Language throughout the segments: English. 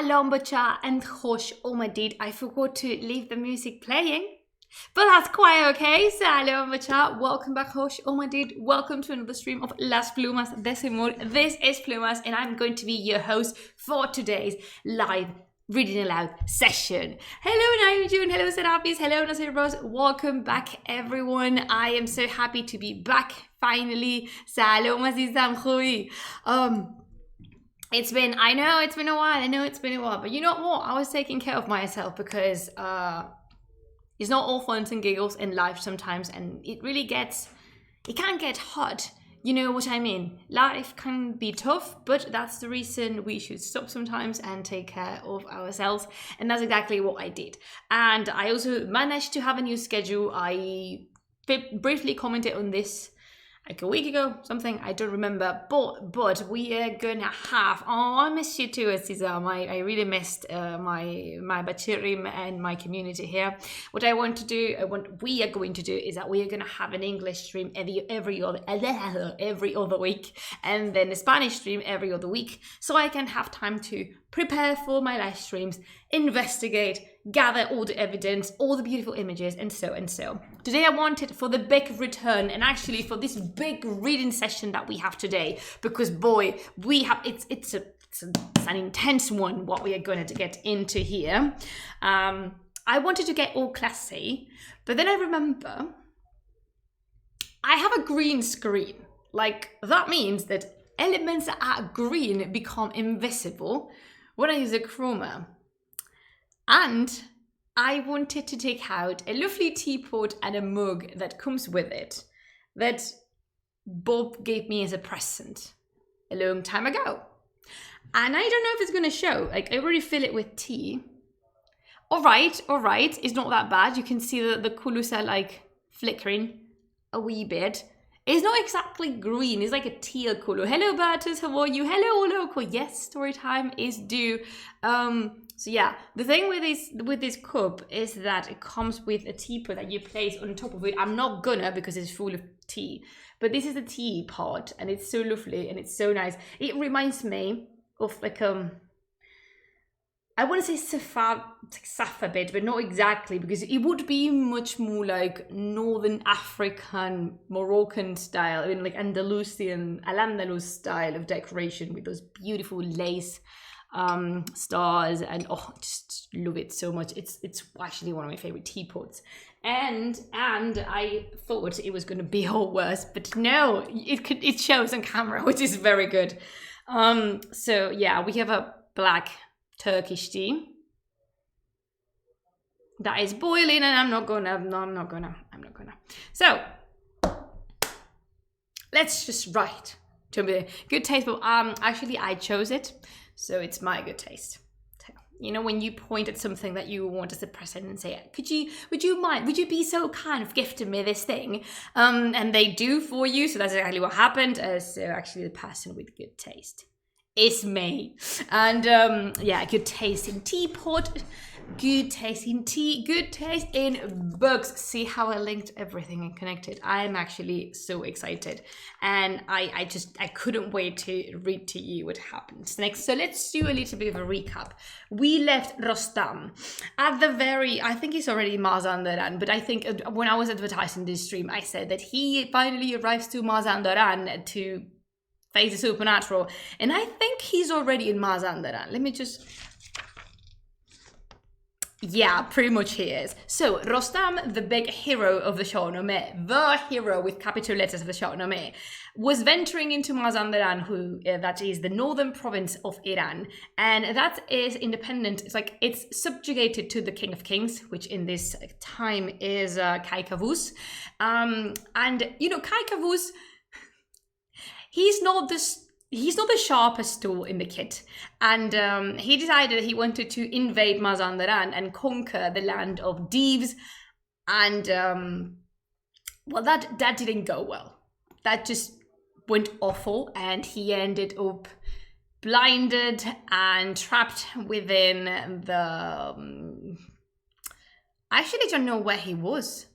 Salam Bacha and Khosh Omadid. I forgot to leave the music playing, but that's quite okay. Salam Bacha, welcome back Khosh Omadid. Welcome to another stream of Las Plumas de Simul. This is Plumas and I'm going to be your host for today's live reading aloud session. Hello Naimjun, hello Serapis, hello Nasir Bros. Welcome back everyone. I am so happy to be back finally. Salam Azizam Khoui. I know it's been a while, but you know what? I was taking care of myself because it's not all fun and giggles in life sometimes, and it can get hot. You know what I mean? Life can be tough, but that's the reason we should stop sometimes and take care of ourselves. And that's exactly what I did. And I also managed to have a new schedule. I briefly commented on this like a week ago, something, I don't remember, but we are gonna have, I missed you too, Azizam. I really missed my Bachirim and my community here. What we are going to do is that we are gonna have an English stream every other week, and then a Spanish stream every other week, so I can have time to prepare for my live streams, investigate, gather all the evidence, all the beautiful images, and so. Today I wanted for the big return, and actually for this big reading session that we have today, because boy, we have it's an intense one what we are going to get into here. I wanted to get all classy, but then I remember I have a green screen. Like that means that elements that are green become invisible when I use a chroma. And I wanted to take out a lovely teapot and a mug that comes with it that Bob gave me as a present a long time ago. And I don't know if it's going to show. Like, I already fill it with tea. All right. It's not that bad. You can see that the colours are like flickering a wee bit. It's not exactly green. It's like a teal colour. Hello, Bertus. How are you? Hello, local. Yes, story time is due. So yeah, the thing with this cup is that it comes with a teapot that you place on top of it. I'm not gonna because it's full of tea, but this is a teapot and it's so lovely and it's so nice. It reminds me of like I want to say Safavid, but not exactly, because it would be much more like Northern African, Moroccan style, I mean like Andalusian, Al-Andalus style of decoration with those beautiful lace stars, and just love it so much. It's actually one of my favorite teapots, and I thought it was going to be all worse, but no, it shows on camera, which is very good. So yeah, we have a black Turkish tea that is boiling, and I'm not gonna. So let's just write to be good taste. But actually, I chose it, so it's my good taste. So, you know, when you point at something that you want as a present and say, would you be so kind of gifting me this thing? And they do for you. So that's exactly what happened. So actually, the person with good taste is me. And yeah, good taste in teapot, good taste in tea, good taste in books. See how I linked everything and connected. I'm actually so excited, and I couldn't wait to read to you what happens next. So let's do a little bit of a recap. We left Rostam at the I think he's already in Mazandaran, but I think when I was advertising this stream, I said that he finally arrives to Mazandaran to face the supernatural, and I think he's already in Mazandaran. Let me just... Yeah, pretty much he is. So, Rostam, the big hero of the Shāh-nāmeh, the hero with capital letters of the Shāh-nāmeh, was venturing into Mazandaran, that is the northern province of Iran, and that is independent. It's subjugated to the King of Kings, which in this time is Kaikavus. And you know, Kaikavus, he's not the sharpest tool in the kit, and he decided he wanted to invade Mazandaran and conquer the land of Deves, and well, that didn't go well. That just went awful, and he ended up blinded and trapped within the... I actually don't know where he was.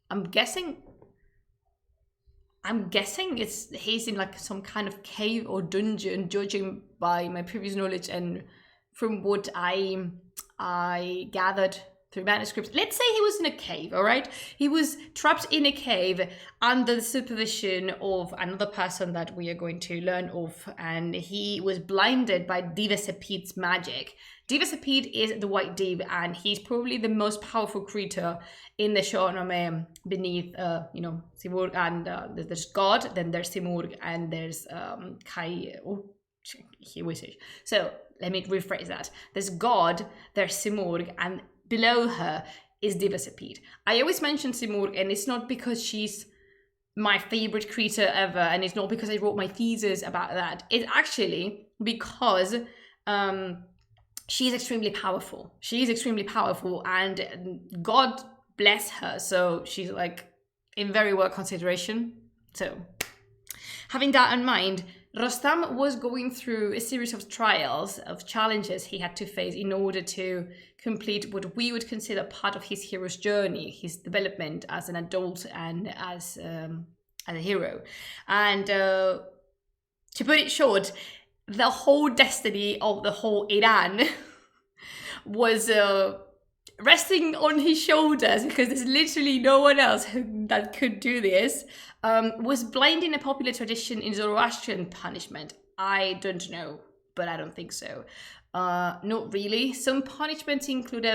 I'm guessing he's in like some kind of cave or dungeon, judging by my previous knowledge and from what I gathered through manuscripts. Let's say he was in a cave, all right? He was trapped in a cave under the supervision of another person that we are going to learn of, and he was blinded by Diva Sepid's magic. Diva Sepid is the white div, and he's probably the most powerful creature in the Shāh-nāmeh beneath, Simurgh, and there's God, then there's Simurgh, and there's Kai. So let me rephrase that. There's God, there's Simurgh, and below her is Diva Sepid. I always mention Simurgh, and it's not because she's my favorite creature ever, and it's not because I wrote my thesis about that. It's actually because she's extremely powerful. She's extremely powerful, and God bless her. So she's like in very well consideration. So having that in mind, Rostam was going through a series of trials, of challenges he had to face in order to complete what we would consider part of his hero's journey, his development as an adult and as a hero. And to put it short, the whole destiny of the whole Iran was resting on his shoulders, because there's literally no one else that could do this. Was blind in a popular tradition in Zoroastrian punishment? I don't know, but I don't think so. Not really. Some punishments include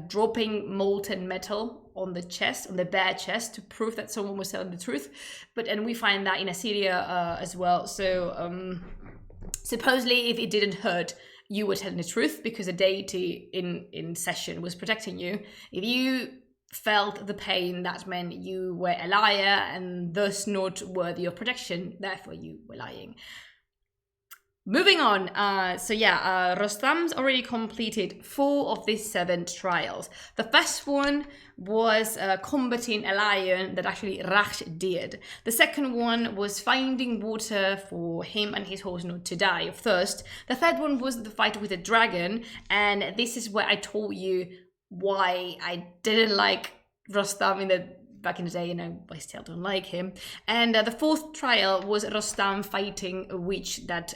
dropping molten metal on the chest, on the bare chest, to prove that someone was telling the truth. And we find that in Assyria as well. So supposedly, if it didn't hurt, you were telling the truth, because a deity in session was protecting you. If you felt the pain, that meant you were a liar and thus not worthy of protection, therefore you were lying. Moving on, Rostam's already completed 4 of these 7 trials. The first one was combating a lion that actually Raksh did. The second one was finding water for him and his horse not to die of thirst. The third one was the fight with a dragon, and this is where I told you why I didn't like Rostam back in the day, and I still don't like him. And the fourth trial was Rostam fighting a witch that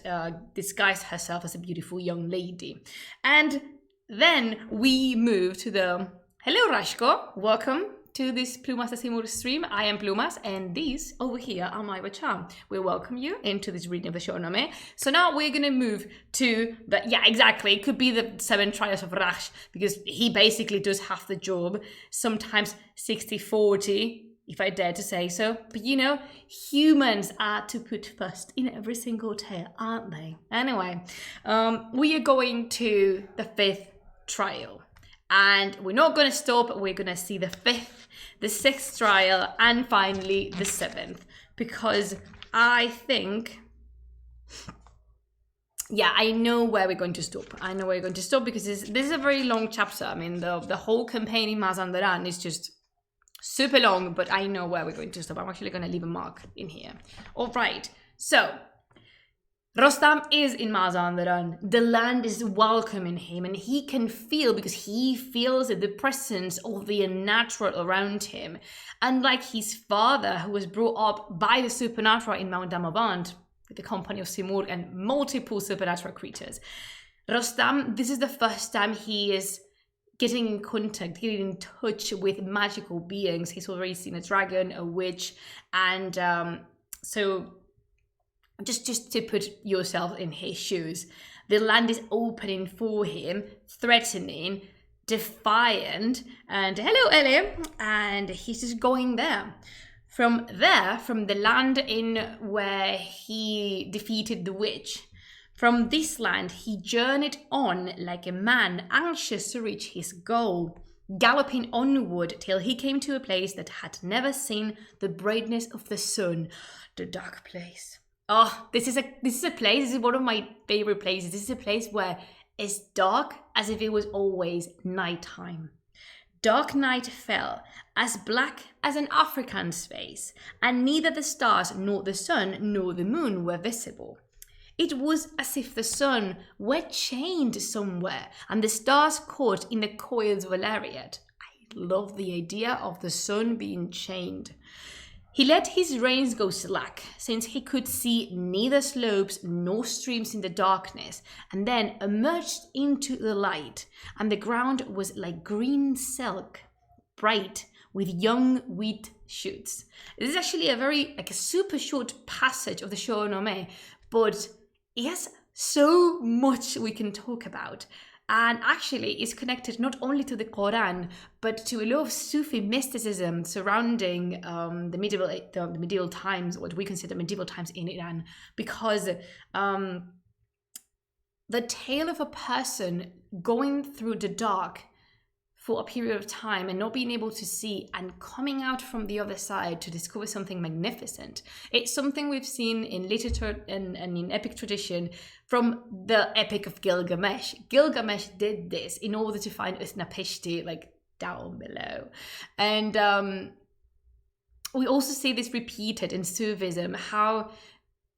disguised herself as a beautiful young lady. And then we move to the... Hello, Rashko. Welcome to this Plumas de Simurgh stream. I am Plumas, and these over here are my Bacham. We welcome you into this reading of the Shāh-nāmeh. So now we're going to move to the... Yeah, exactly. It could be the 7 trials of Raksh, because he basically does half the job. Sometimes 60-40, if I dare to say so. But humans are to put first in every single tale, aren't they? Anyway, we are going to the 5th trial. And we're not going to stop. We're going to see the 5th, the 6th trial, and finally the 7th. Because I think... Yeah, I know where we're going to stop. I know where we're going to stop, because this is a very long chapter. I mean, the whole campaign in Mazandaran is just super long, but I know where we're going to stop. I'm actually going to leave a mark in here. All right, so... Rostam is in Mazandaran. The land is welcoming him, and he can feel, because he feels the presence of the unnatural around him. Unlike his father, who was brought up by the supernatural in Mount Damavand, with the company of Simurgh and multiple supernatural creatures. Rostam, this is the first time he is getting in contact, getting in touch with magical beings. He's already seen a dragon, a witch, and so... Just to put yourself in his shoes, the land is opening for him, threatening, defiant, and hello, Ellie, and he's just going there. From the land in where he defeated the witch, from this land he journeyed on like a man anxious to reach his goal, galloping onward till he came to a place that had never seen the brightness of the sun, the dark place. Oh, this is a place, this is one of my favorite places. This is a place where it's dark as if it was always nighttime. Dark night fell, as black as an African's face, and neither the stars nor the sun nor the moon were visible. It was as if the sun were chained somewhere, and the stars caught in the coils of a lariat. I love the idea of the sun being chained. He let his reins go slack, since he could see neither slopes nor streams in the darkness, and then emerged into the light, and the ground was like green silk, bright with young wheat shoots. This is actually a super short passage of the Shāh-nāmeh, but it has so much we can talk about. And actually is connected not only to the Quran, but to a lot of Sufi mysticism surrounding the medieval times, what we consider medieval times in Iran, because the tale of a person going through the dark for a period of time and not being able to see and coming out from the other side to discover something magnificent. It's something we've seen in literature and in epic tradition from the Epic of Gilgamesh. Gilgamesh did this in order to find Utnapishti, like down below. And we also see this repeated in Sufism, how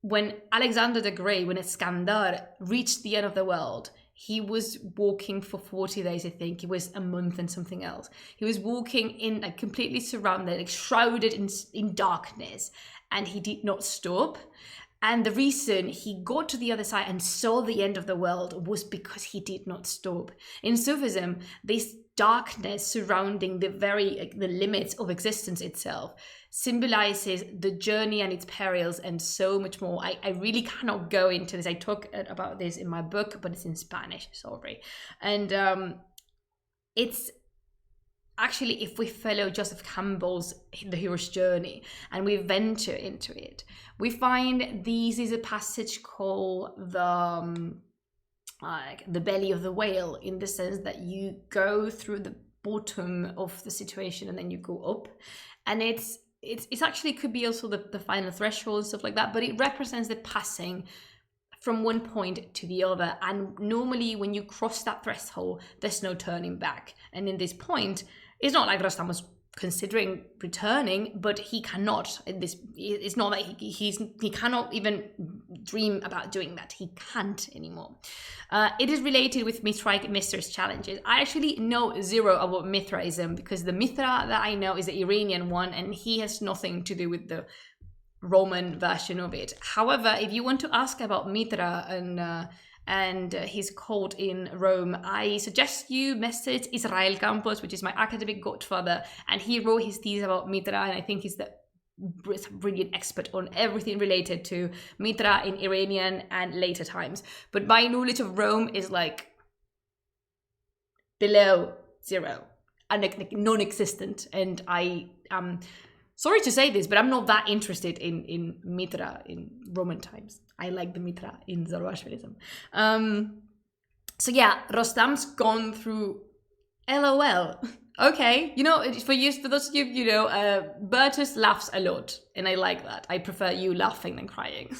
when Alexander the Great, when Iskandar reached the end of the world, he was walking for 40 days, I think. It was a month and something else. He was walking in, like, completely surrounded, like shrouded in darkness, and he did not stop. And the reason he got to the other side and saw the end of the world was because he did not stop. In Sufism, this darkness surrounding the limits of existence itself symbolizes the journey and its perils and so much more. I really cannot go into this. I talk about this in my book, but it's in Spanish, sorry. And it's actually, if we follow Joseph Campbell's The Hero's Journey and we venture into it, we find this is a passage called the belly of the whale, in the sense that you go through the bottom of the situation and then you go up, and it's actually could be also the final threshold and stuff like that, but it represents the passing from one point to the other. And normally when you cross that threshold, there's no turning back. And in this point, it's not like Rostam was considering returning, but he cannot. It's not that he cannot even dream about doing that. He can't anymore. It is related with Mithraic Mistress challenges. I actually know zero about Mithraism, because the Mithra that I know is the Iranian one, and he has nothing to do with the Roman version of it. However, if you want to ask about Mithra and his cult in Rome, I suggest you message Israel Campos, which is my academic godfather, and he wrote his thesis about Mithra, and I think he's the brilliant expert on everything related to Mithra in Iranian and later times. But my knowledge of Rome is like below zero and like non-existent, and I am sorry to say this, but I'm not that interested in Mithra in Roman times. I like the Mithra in Zoroastrianism. So yeah, Rostam's gone through LOL. Okay, for those of you, Bertus laughs a lot, and I like that. I prefer you laughing than crying.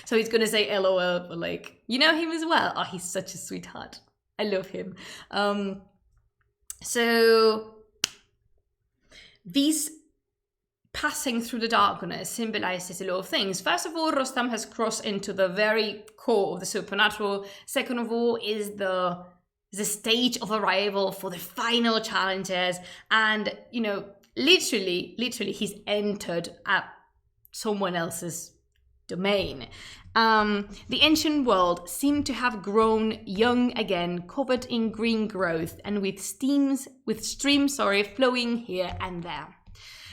So he's gonna say LOL, but like, you know him as well. Oh, he's such a sweetheart. I love him. So these passing through the darkness symbolizes a lot of things. First of all, Rostam has crossed into the very core of the supernatural. Second of all, is the stage of arrival for the final challenges. And, literally, he's entered at someone else's domain. The ancient world seemed to have grown young again, covered in green growth and with streams flowing here and there.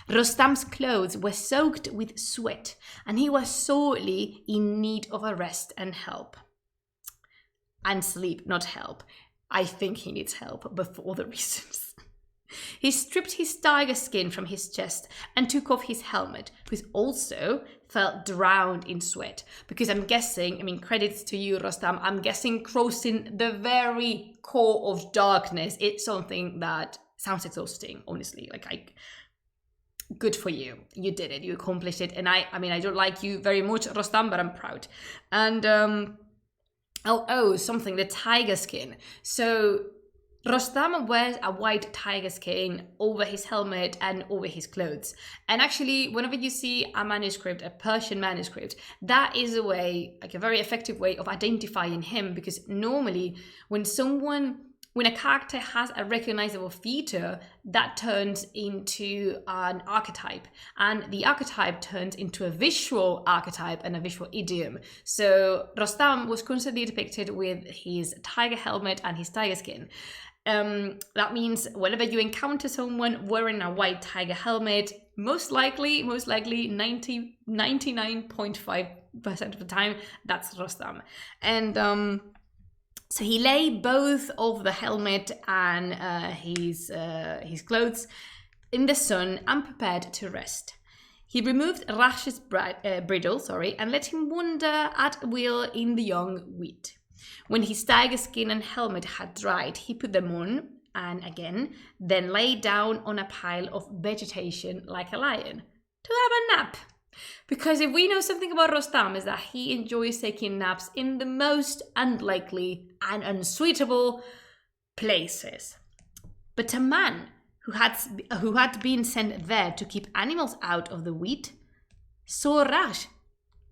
Rostam's clothes were soaked with sweat, and he was sorely in need of a rest and help. And sleep, not help. I think he needs help, but for other reasons. He stripped his tiger skin from his chest and took off his helmet, which also felt drowned in sweat. Because I'm guessing, credits to you, Rostam, I'm guessing crossing the very core of darkness, it's something that sounds exhausting, honestly. Good for you. You did it. You accomplished it. And I don't like you very much, Rostam, but I'm proud. And, the tiger skin. So Rostam wears a white tiger skin over his helmet and over his clothes. And actually, whenever you see a manuscript, a Persian manuscript, that is a way, a very effective way of identifying him, because normally when when a character has a recognizable feature, that turns into an archetype, and the archetype turns into a visual archetype and a visual idiom. So Rostam was constantly depicted with his tiger helmet and his tiger skin. That means whenever you encounter someone wearing a white tiger helmet, most likely 99.5% of the time, that's Rostam. And so he lay both of the helmet and his clothes in the sun and prepared to rest. He removed Rash's bridle, and let him wander at will in the young wheat. When his tiger skin and helmet had dried, he put them on, and again, then lay down on a pile of vegetation like a lion to have a nap. Because if we know something about Rostam, is that he enjoys taking naps in the most unlikely and unsuitable places. But a man who had been sent there to keep animals out of the wheat saw Rash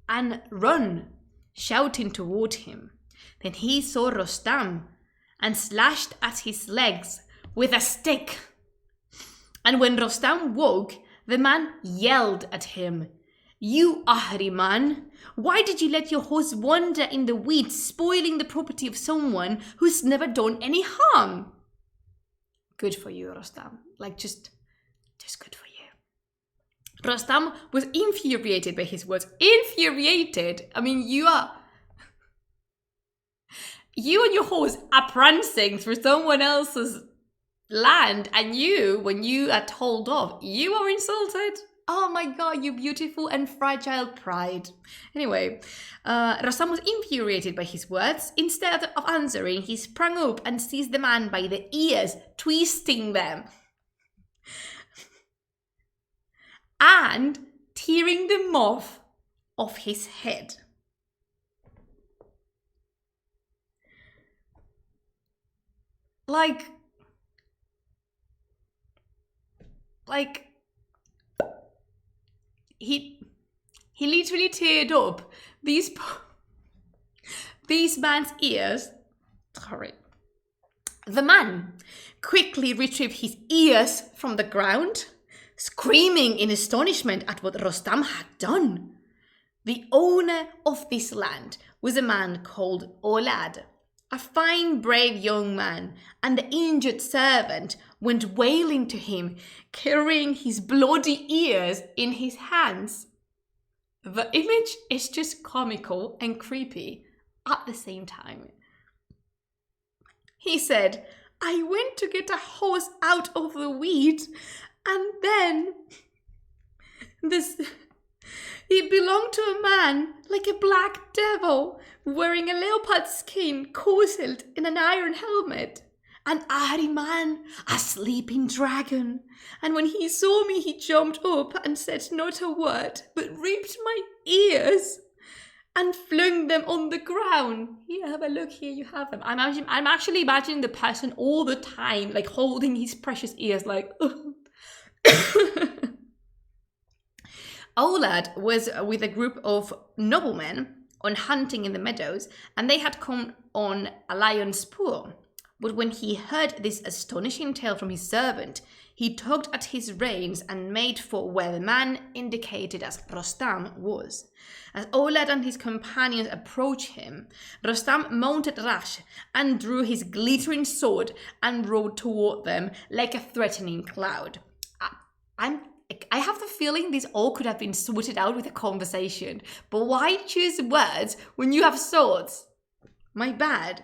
and ran, shouting toward him. Then he saw Rostam and slashed at his legs with a stick. And when Rostam woke, the man yelled at him, "You Ahriman, why did you let your horse wander in the wheat, spoiling the property of someone who's never done any harm?" Good for you, Rostam. Just good for you. Rostam was infuriated by his words. Infuriated? I mean, you and your horse are prancing through someone else's land, and when you are told off, you are insulted. Oh my god, you beautiful and fragile pride. Anyway, Rostam was infuriated by his words. Instead of answering, he sprang up and seized the man by the ears, twisting them and tearing them off of his head. Like he literally teared up these man's ears. Sorry. The man quickly retrieved his ears from the ground, screaming in astonishment at what Rostam had done. The owner of this land was a man called Olad, a fine, brave young man, and the injured servant went wailing to him, carrying his bloody ears in his hands. The image is just comical and creepy at the same time. He said, "I went to get a horse out of the wheat, and then it belonged to a man like a black devil, wearing a leopard skin concealed in an iron helmet. An Ahriman, a sleeping dragon. And when he saw me, he jumped up and said not a word, but ripped my ears and flung them on the ground." Here, have a look. Here you have them. I'm actually imagining the person all the time, holding his precious ears, Olad was with a group of noblemen on hunting in the meadows, and they had come on a lion's spoor. But when he heard this astonishing tale from his servant, he tugged at his reins and made for where the man indicated as Rostam was. As Olad and his companions approached him, Rostam mounted Rash and drew his glittering sword and rode toward them like a threatening cloud. I have the feeling this all could have been sorted out with a conversation, but why choose words when you have swords? My bad.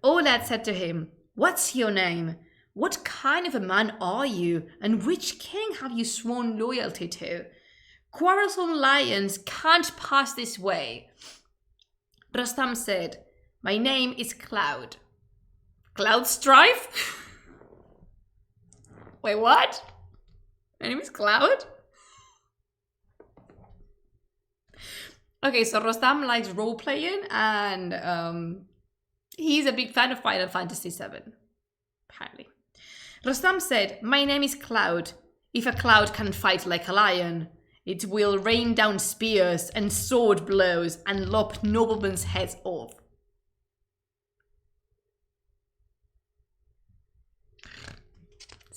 Olad said to him, "What's your name? What kind of a man are you, and which king have you sworn loyalty to? Quarrelsome lions can't pass this way." Rostam said, "My name is Cloud." Cloud Strife? Wait, what? My name is Cloud? Okay, so Rostam likes role-playing, and he's a big fan of Final Fantasy VII, apparently. Rostam said, "My name is Cloud. If a cloud can fight like a lion, it will rain down spears and sword blows and lop noblemen's heads off."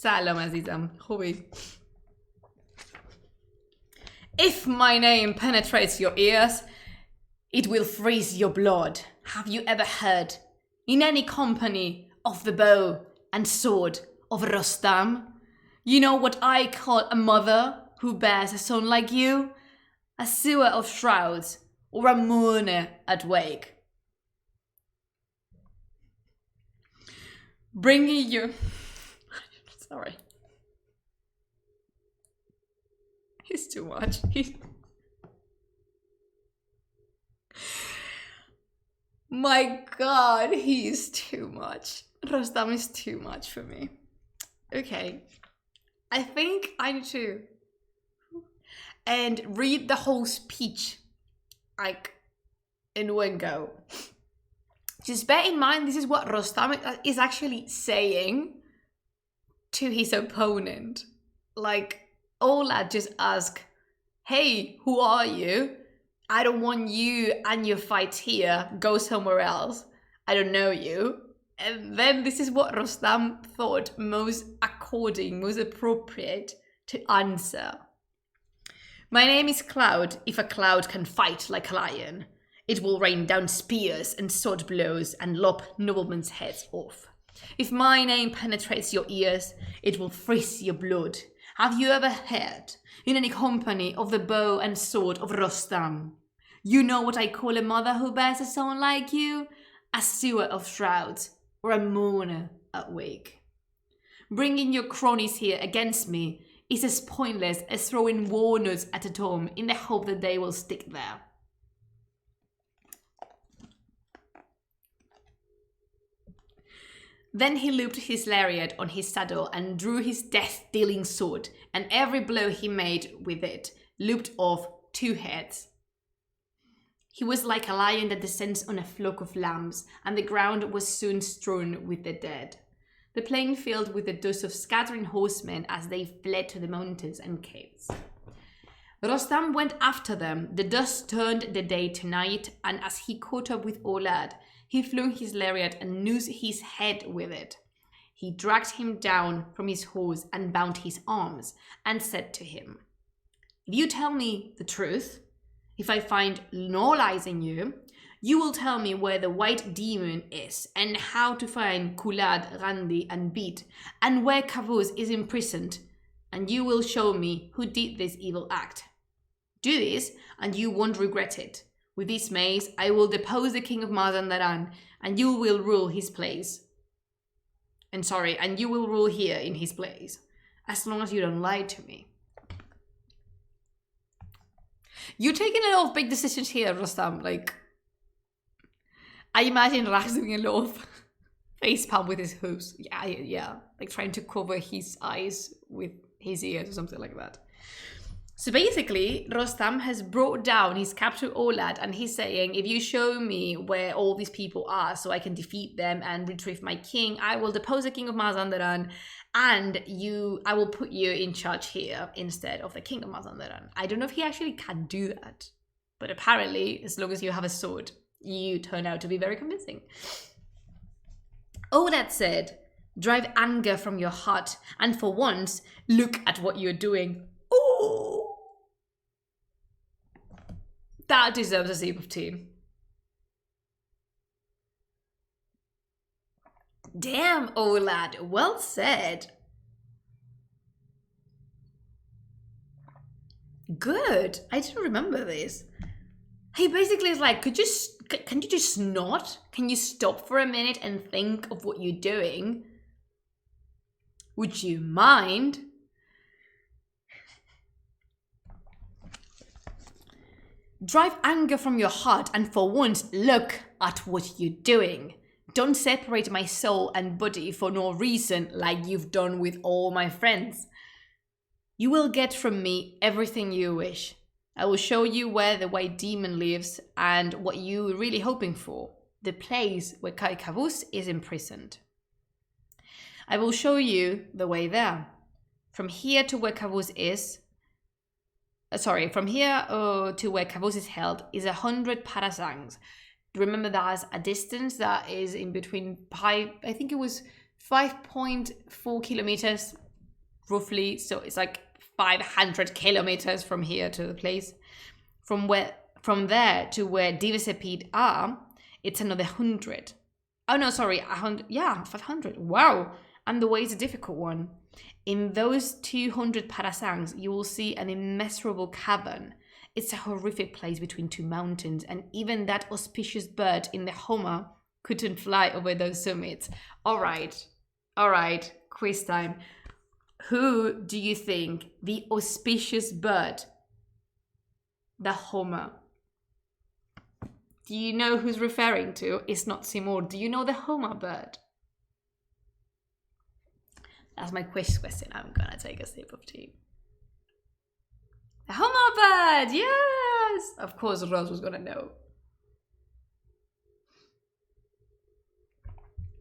سلام عزیزم خوبی If my name penetrates your ears, it will freeze your blood. Have you ever heard, in any company, of the bow and sword of Rostam? You know what I call a mother who bears a son like you? A sewer of shrouds, or a mourner at wake. Bringing you... Sorry. He's too much. My God, he is too much. Rostam is too much for me. Okay. I think I need to read the whole speech like in one go. Just bear in mind, this is what Rostam is actually saying to his opponent. Like, Ola just ask, hey, who are you? I don't want you and your fight here. Go somewhere else. I don't know you. And then this is what Rostam thought most according, most appropriate to answer. My name is Cloud. If a cloud can fight like a lion, it will rain down spears and sword blows and lop noblemen's heads off. If my name penetrates your ears, it will freeze your blood. Have you ever heard, in any company, of the bow and sword of Rostam? You know what I call a mother who bears a son like you? A sewer of shrouds, or a mourner at wake. Bringing your cronies here against me is as pointless as throwing walnuts at a tomb in the hope that they will stick there. Then he looped his lariat on his saddle and drew his death-dealing sword, and every blow he made with it looped off 2 heads. He was like a lion that descends on a flock of lambs, and the ground was soon strewn with the dead. The plain filled with the dust of scattering horsemen as they fled to the mountains and caves. Rostam went after them. The dust turned the day to night, and as he caught up with Olad, he flung his lariat and noosed his head with it. He dragged him down from his horse and bound his arms, and said to him, if you tell me the truth, if I find no lies in you, you will tell me where the white demon is, and how to find Kulad, Randi, and Beat, and where Kavuz is imprisoned, and you will show me who did this evil act. Do this, and you won't regret it. With this mace, I will depose the king of Mazandaran, and you will rule his place. And you will rule here in his place, as long as you don't lie to me. You're taking a lot of big decisions here, Rostam. Like, I imagine Rax doing a lot of facepalm with his hooves. Yeah. Like trying to cover his eyes with his ears or something like that. So basically, Rostam has brought down his captor Olad, and he's saying, if you show me where all these people are so I can defeat them and retrieve my king, I will depose the king of Mazandaran, and I will put you in charge here instead of the king of Mazandaran. I don't know if he actually can do that, but apparently, as long as you have a sword, you turn out to be very convincing. Olad said, drive anger from your heart, and for once, look at what you're doing. Ooh! That deserves a sip of tea. Damn, Olad, well said. Good. I didn't remember this. He basically is like, can you just not? Can you stop for a minute and think of what you're doing? Would you mind? Drive anger from your heart, and for once, look at what you're doing. Don't separate my soul and body for no reason like you've done with all my friends. You will get from me everything you wish. I will show you where the white demon lives and what you're really hoping for, the place where Kai Kavus is imprisoned. I will show you the way there. From here to where Kavus is, from here to where Kavus is held is 100 parasangs. Remember that's a distance that is in between, I think it was 5.4 kilometers roughly. So it's like 500 kilometers from here to the place. From there to where Divisepede are, it's another 100. Oh no, sorry, 100. Yeah, 500. Wow. And the way is a difficult one. In those 200 parasangs, you will see an immeasurable cavern. It's a horrific place between two mountains, and even that auspicious bird in the Homa couldn't fly over those summits. All right, quiz time. Who do you think the auspicious bird, the Homa? Do you know who's referring to? It's not Simur. Do you know the Homa bird? That's my quiz question. I'm gonna take a sip of tea. The Homa bird, yes! Of course, Rose was gonna know.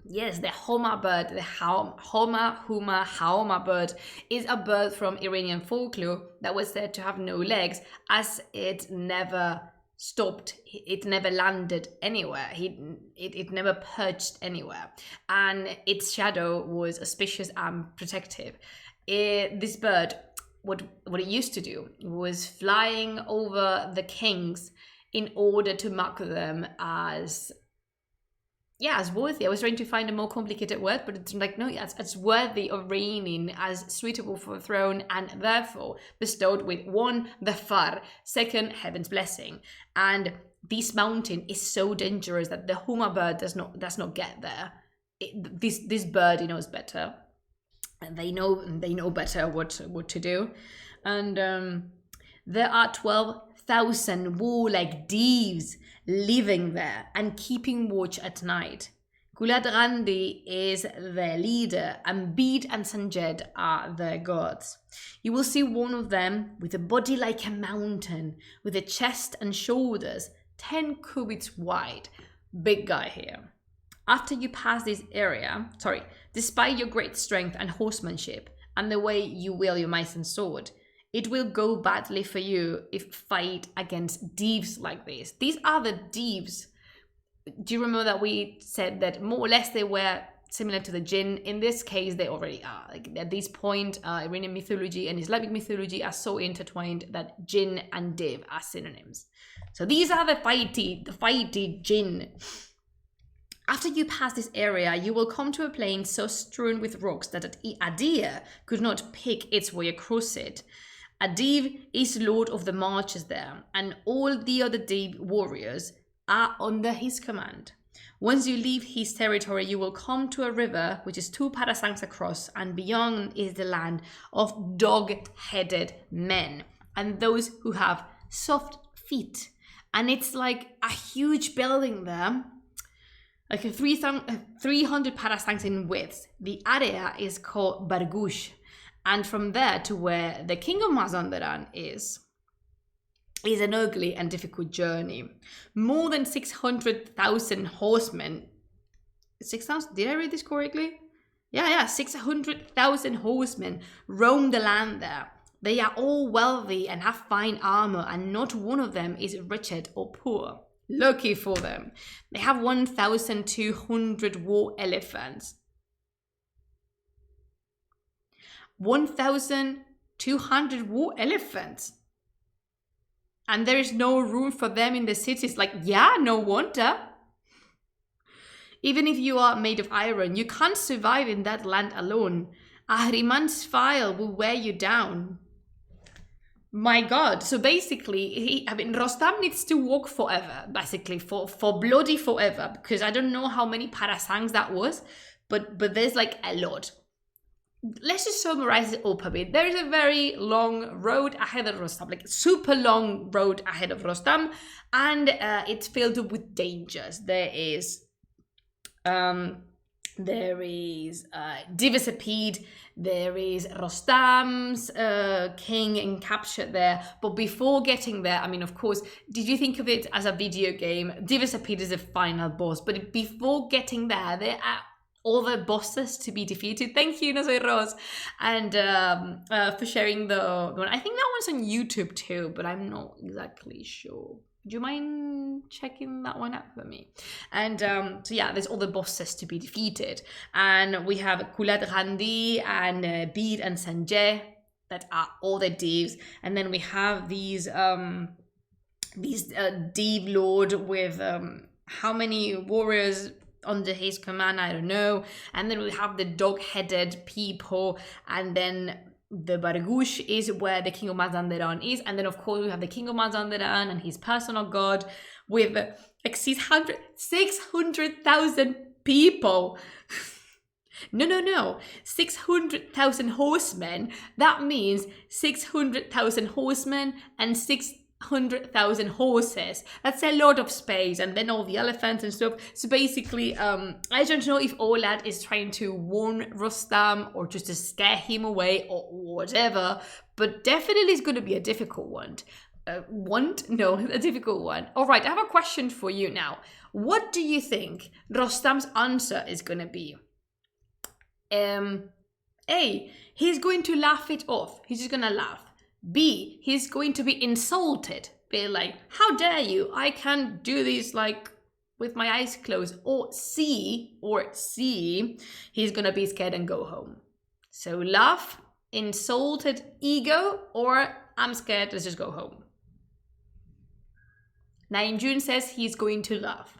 Yes, the Homa bird, the Haoma bird, is a bird from Iranian folklore that was said to have no legs, as it never stopped, it never landed anywhere, it never perched anywhere, and its shadow was auspicious and protective. This bird, what it used to do was flying over the kings in order to mark them as worthy. I was trying to find a more complicated word, but it's like, no, it's worthy of reigning, as suitable for the throne, and therefore bestowed with 1, the far, 2, heaven's blessing. And this mountain is so dangerous that the Homa bird does not get there. This bird knows better. And they know better what to do. And there are 12,000 warlike Devs living there and keeping watch at night. Guladrandi is their leader, and Bede and Sanjed are their gods. You will see one of them with a body like a mountain, with a chest and shoulders 10 cubits wide. Big guy here. After you pass this area, despite your great strength and horsemanship, and the way you wield your mace and sword, it will go badly for you if fight against Devs like this. These are the Devs. Do you remember that we said that more or less they were similar to the Jinn? In this case, they already are. Like, at this point, Iranian mythology and Islamic mythology are so intertwined that Jinn and Dev are synonyms. So these are the fighty Jinn. After you pass this area, you will come to a plain so strewn with rocks that a deer could not pick its way across it. A Dev is lord of the marches there, and all the other Dev warriors are under his command. Once you leave his territory, you will come to a river which is 2 parasangs across, and beyond is the land of dog-headed men and those who have soft feet. And it's like a huge building there, like a 300 parasangs in width. The area is called Bargush, and from there to where the king of Mazandaran is an ugly and difficult journey. More than 600,000 horsemen. 6,000? Did I read this correctly? Yeah, 600,000 horsemen roam the land there. They are all wealthy and have fine armor, and not one of them is wretched or poor. Lucky for them. They have 1,200 war elephants. 1,200 war elephants. And there is no room for them in the cities. Like, yeah, no wonder. Even if you are made of iron, you can't survive in that land alone. Ahriman's file will wear you down. My God. So basically, Rostam needs to walk forever, basically, for bloody forever, because I don't know how many parasangs that was, but there's like a lot. Let's just summarize it up a bit. There is a very long road ahead of Rostam, like super long road ahead of Rostam, and it's filled up with dangers. There is Divisepede, there is Rostam's king and captured there. But before getting there, I mean, of course, did you think of it as a video game? Divisepede is a final boss, but before getting there are other bosses to be defeated. Thank you, No Soy Rose, and for sharing the one. I think that one's on YouTube too, but I'm not exactly sure. Would you mind checking that one out for me? And so yeah, there's all the bosses to be defeated. And we have Kulat Randi and Bir and Sanjay that are all the devs. And then we have these Dev Lord with how many warriors under his command, I don't know. And then we have the dog-headed people, and then the Bargush is where the king of Mazandaran is. And then of course we have the king of Mazandaran and his personal god with like 600,000 people. No. 600,000 horsemen. That means 600,000 horsemen and 600,000 horses. That's a lot of space, and then all the elephants and stuff. So basically, I don't know if Olad is trying to warn Rostam or just to scare him away or whatever, but definitely it's going to be a difficult one. A difficult one. All right, I have a question for you now. What do you think Rostam's answer is going to be? A, he's going to laugh it off. He's just going to laugh. B, he's going to be insulted. Be like, how dare you? I can't do this like with my eyes closed. Or C, he's going to be scared and go home. So laugh, insulted, ego, or I'm scared, let's just go home. Naim June says he's going to laugh.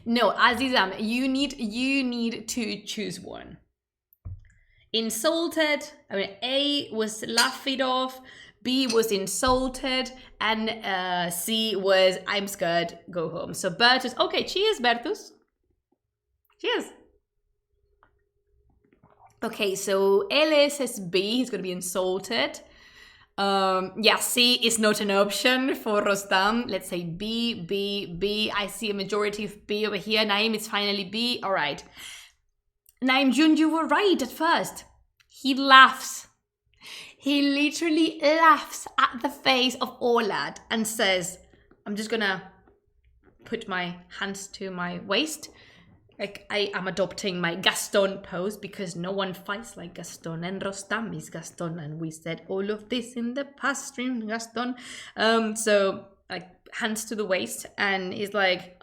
No, Azizam, you need to choose one. Insulted. I mean, A was laugh it off, B was insulted, and C was I'm scared, go home. So Bertus, okay, cheers, Bertus. Cheers. Okay, so Ele says B, he's gonna be insulted. Yeah, C is not an option for Rostam. Let's say B. I see a majority of B over here. Naim is finally B. All right. Naim Jun, you were right at first. He laughs. He literally laughs at the face of Olad and says, I'm just gonna put my hands to my waist. Like I am adopting my Gaston pose because no one fights like Gaston, and Rostam is Gaston, and we said all of this in the past stream, Gaston. So like hands to the waist, and he's like,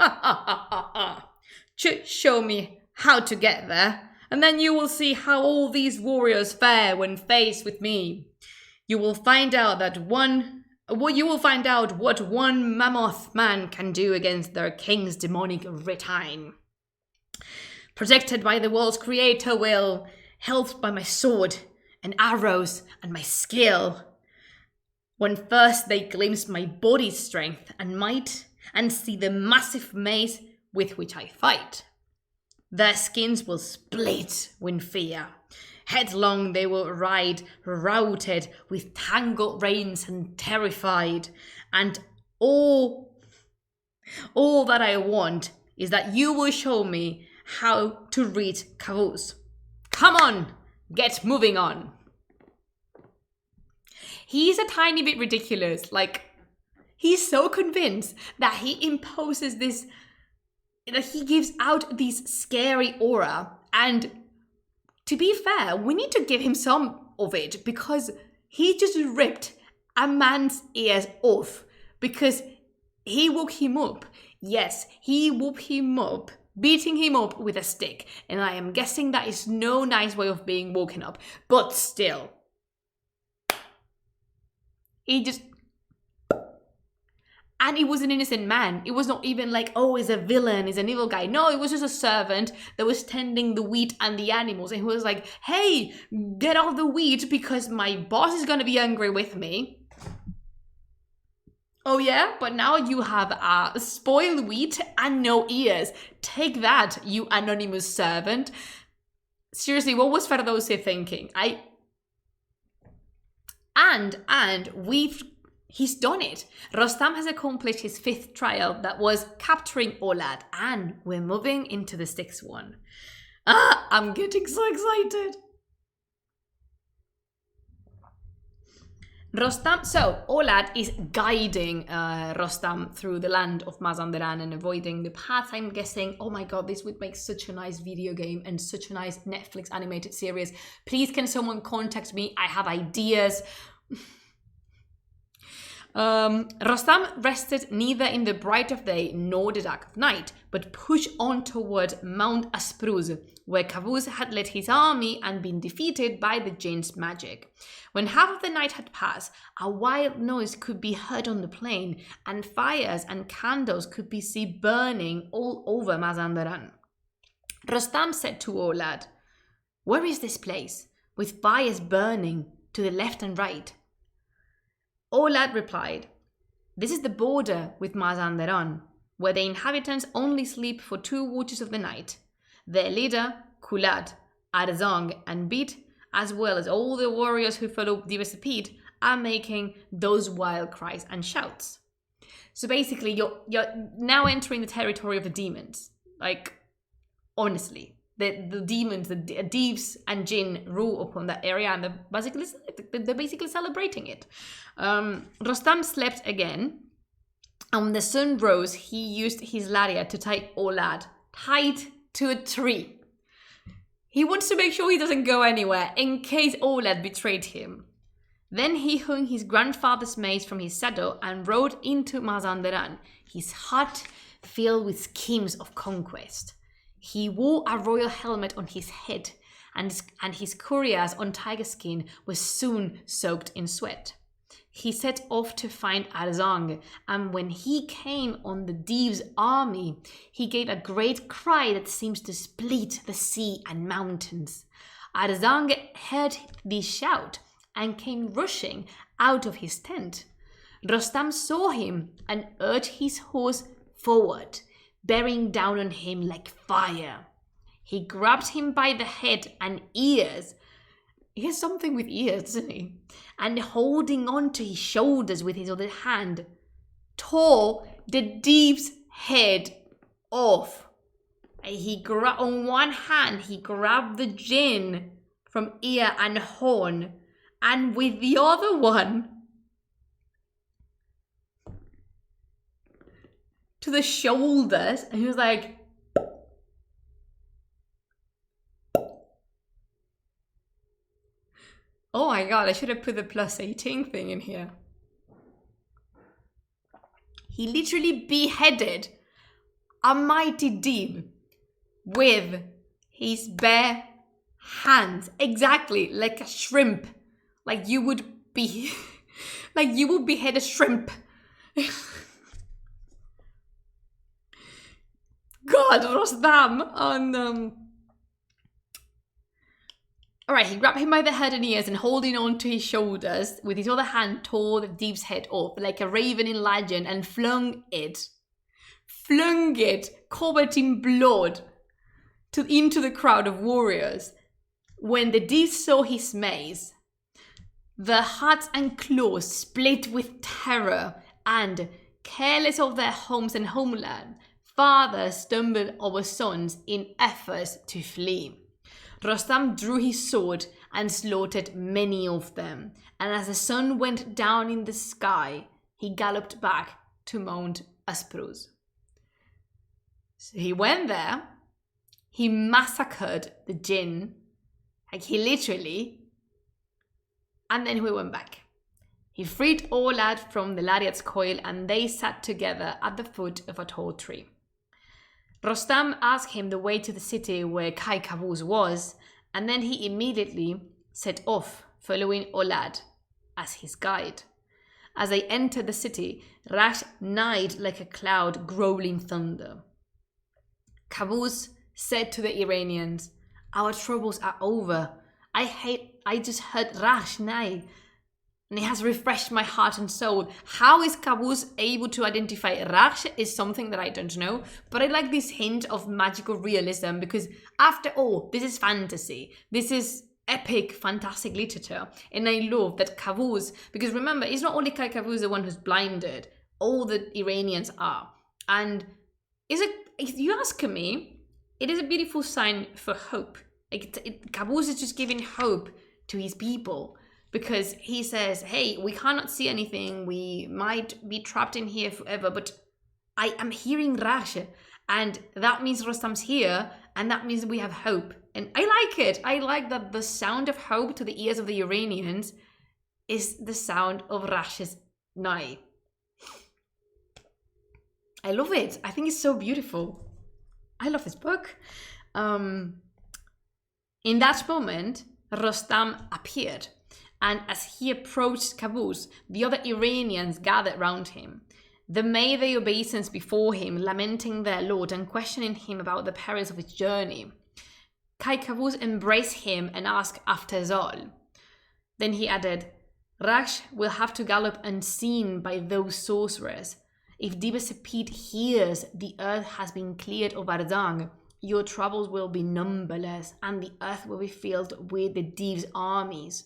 show me how to get there, and then you will see how all these warriors fare when faced with me. You will find out what one mammoth man can do against their king's demonic retinue. Protected by the world's creator will, helped by my sword and arrows and my skill. When first they glimpse my body's strength and might, and see the massive mace with which I fight, their skins will split with fear. Headlong they will ride, routed with tangled reins and terrified. And all that I want is that you will show me how to read Kavuz. Come on, get moving on. He's a tiny bit ridiculous. Like, he's so convinced that he imposes this, that he gives out this scary aura. And to be fair, we need to give him some of it because he just ripped a man's ears off because he woke him up. Yes, he woke him up, beating him up with a stick. And I am guessing that is no nice way of being woken up. But still, he just... And he was an innocent man. It was not even like, oh, he's a villain, he's an evil guy. No, it was just a servant that was tending the wheat and the animals. And he was like, hey, get off the wheat because my boss is going to be angry with me. Oh yeah, but now you have spoiled wheat and no ears. Take that, you anonymous servant. Seriously, what was Ferdowsi thinking? He's done it. Rostam has accomplished his 5th trial that was capturing Olad, and we're moving into the 6th one. I'm getting so excited. Rostam, so Olad is guiding Rostam through the land of Mazandaran and avoiding the path. I'm guessing, oh my god, this would make such a nice video game and such a nice Netflix animated series. Please can someone contact me? I have ideas. Rostam rested neither in the bright of day nor the dark of night, but pushed on toward Mount Aspruz, where Kavuz had led his army and been defeated by the jinn's magic. When half of the night had passed, a wild noise could be heard on the plain, and fires and candles could be seen burning all over Mazandaran. Rostam said to Olad, "Where is this place, with fires burning to the left and right?" Olad replied, "This is the border with Mazandaran, where the inhabitants only sleep for 2 watches of the night. Their leader, Kulad, Arzang, and Bit, as well as all the warriors who follow Divasapit, are making those wild cries and shouts." So basically, you're now entering the territory of the demons. Like, honestly, the demons, the Divs and Jinn rule upon that area, and they're basically celebrating it. Rostam slept again, and when the sun rose, he used his lariat to tie Olad tight to a tree. He wants to make sure he doesn't go anywhere in case Olad betrayed him. Then he hung his grandfather's mace from his saddle and rode into Mazandaran, his heart filled with schemes of conquest. He wore a royal helmet on his head, and his couriers on tiger skin were soon soaked in sweat. He set off to find Arzang, and when he came on the Div's army, he gave a great cry that seems to split the sea and mountains. Arzang heard this shout and came rushing out of his tent. Rostam saw him and urged his horse forward, bearing down on him like fire. He grabbed him by the head and ears. He has something with ears, doesn't he? And holding on to his shoulders with his other hand, tore the Div's head off. On one hand, he grabbed the jinn from ear and horn, and with the other one, to the shoulders, and he was like, oh my god, I should have put the +18 thing in here. He literally beheaded a mighty Div with his bare hands, exactly like a shrimp, like you would behead a shrimp. God, Rostam. And alright, he grabbed him by the head and ears and holding on to his shoulders with his other hand tore the Div's head off like a raven in legend and flung it covered in blood into the crowd of warriors. When the Div saw his mace, their hearts and claws split with terror, and careless of their homes and homeland, fathers stumbled over sons in efforts to flee. Rostam drew his sword and slaughtered many of them, and as the sun went down in the sky, he galloped back to Mount Aspruz. So he went there, he massacred the jinn, like he literally, and then he went back. He freed Olad from the lariat's coil, and they sat together at the foot of a tall tree. Rostam asked him the way to the city where Kai Kavuz was, and then he immediately set off, following Olad as his guide. As they entered the city, Rash neighed like a cloud growling thunder. Kavuz said to the Iranians, "Our troubles are over. I just heard Rash neigh, and it has refreshed my heart and soul." How is Kavuz able to identify Rash is something that I don't know, but I like this hint of magical realism because after all, this is fantasy. This is epic, fantastic literature. And I love that Kavuz, because remember, it's not only Kai Kavuz the one who's blinded, all the Iranians are. And if you ask me, it is a beautiful sign for hope. Kavuz is just giving hope to his people, because he says, hey, we cannot see anything. We might be trapped in here forever, but I am hearing Rash, and that means Rostam's here, and that means we have hope. And I like it. I like that the sound of hope to the ears of the Iranians is the sound of Rash's nai. I love it. I think it's so beautiful. I love this book. In that moment, Rostam appeared, and as he approached Qaboos, the other Iranians gathered round him. They made their obeisance before him, lamenting their lord and questioning him about the perils of his journey. Qaboos embraced him and asked after Zal. Then he added, Raksh will have to gallop unseen by those sorcerers. If Dibasapid hears the earth has been cleared of Ardang, your troubles will be numberless, and the earth will be filled with the Div's armies.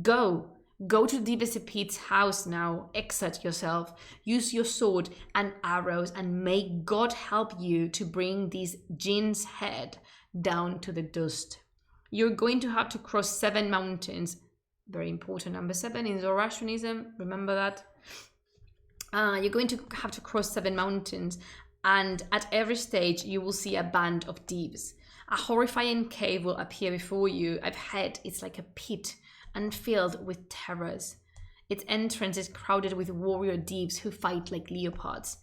Go to Dibasapid's house now, exert yourself, use your sword and arrows, and may God help you to bring this jinn's head down to the dust. You're going to have to cross 7 mountains. Very important, number 7 in Zoroastrianism, remember that. You're going to have to cross 7 mountains, and at every stage you will see a band of Divs. A horrifying cave will appear before you. I've heard it's like a pit and filled with terrors. Its entrance is crowded with warrior Divs who fight like leopards.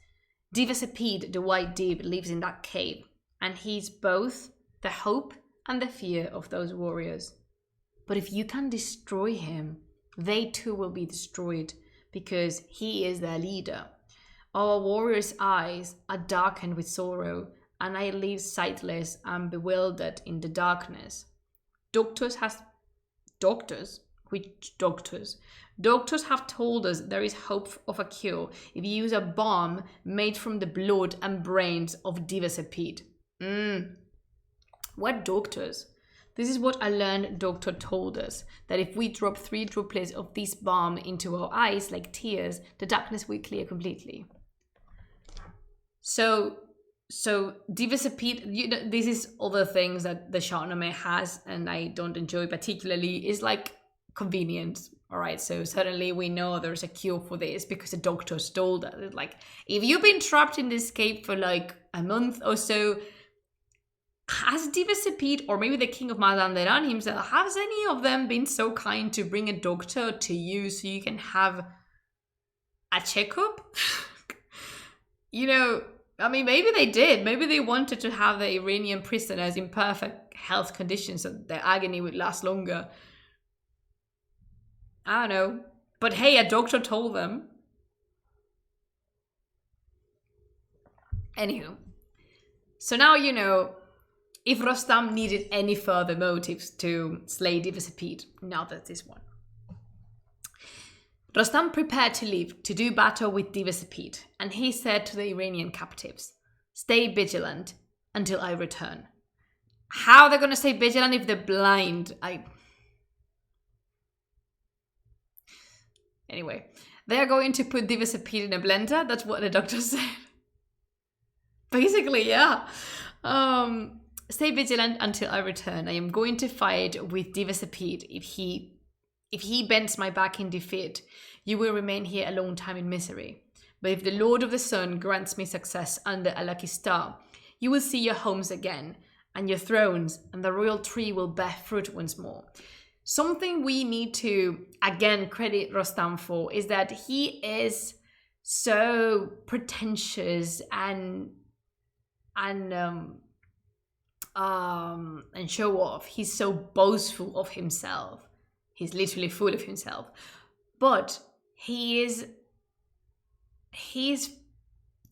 Divasapid, the white Div, lives in that cave, and he's both the hope and the fear of those warriors. But if you can destroy him, they too will be destroyed, because he is their leader. Our warriors' eyes are darkened with sorrow, and I live sightless and bewildered in the darkness. Doctors? Which doctors? Doctors have told us there is hope of a cure if you use a balm made from the blood and brains of Divasapid. What doctors? This is what a learned doctor told us, that if we drop 3 droplets of this balm into our eyes like tears, the darkness will clear completely. So Divasapid, this is other things that the Shāh-nāmeh has, and I don't enjoy particularly, is like convenience. All right, so suddenly we know there's a cure for this because the doctors told us. It's like, if you've been trapped in this cave for like a month or so, has Divasapid, or maybe the king of Mazandaran himself, has any of them been so kind to bring a doctor to you so you can have a checkup? You know, I mean, maybe they did. Maybe they wanted to have the Iranian prisoners in perfect health conditions so their agony would last longer. I don't know. But hey, a doctor told them. Anywho. So now you know if Rostam needed any further motives to slay Divasapid. Now there's this one. Rostam prepared to leave to do battle with Divasapid, and he said to the Iranian captives, stay vigilant until I return. How are they going to stay vigilant if they're blind? Anyway, they are going to put Divasapid in a blender. That's what the doctor said. Basically, yeah. Stay vigilant until I return. I am going to fight with Divasapid. If he bends my back in defeat, you will remain here a long time in misery. But if the Lord of the Sun grants me success under a lucky star, you will see your homes again, and your thrones, and the royal tree will bear fruit once more. Something we need to, again, credit Rostam for is that he is so pretentious and show off. He's so boastful of himself. He's literally full of himself. But his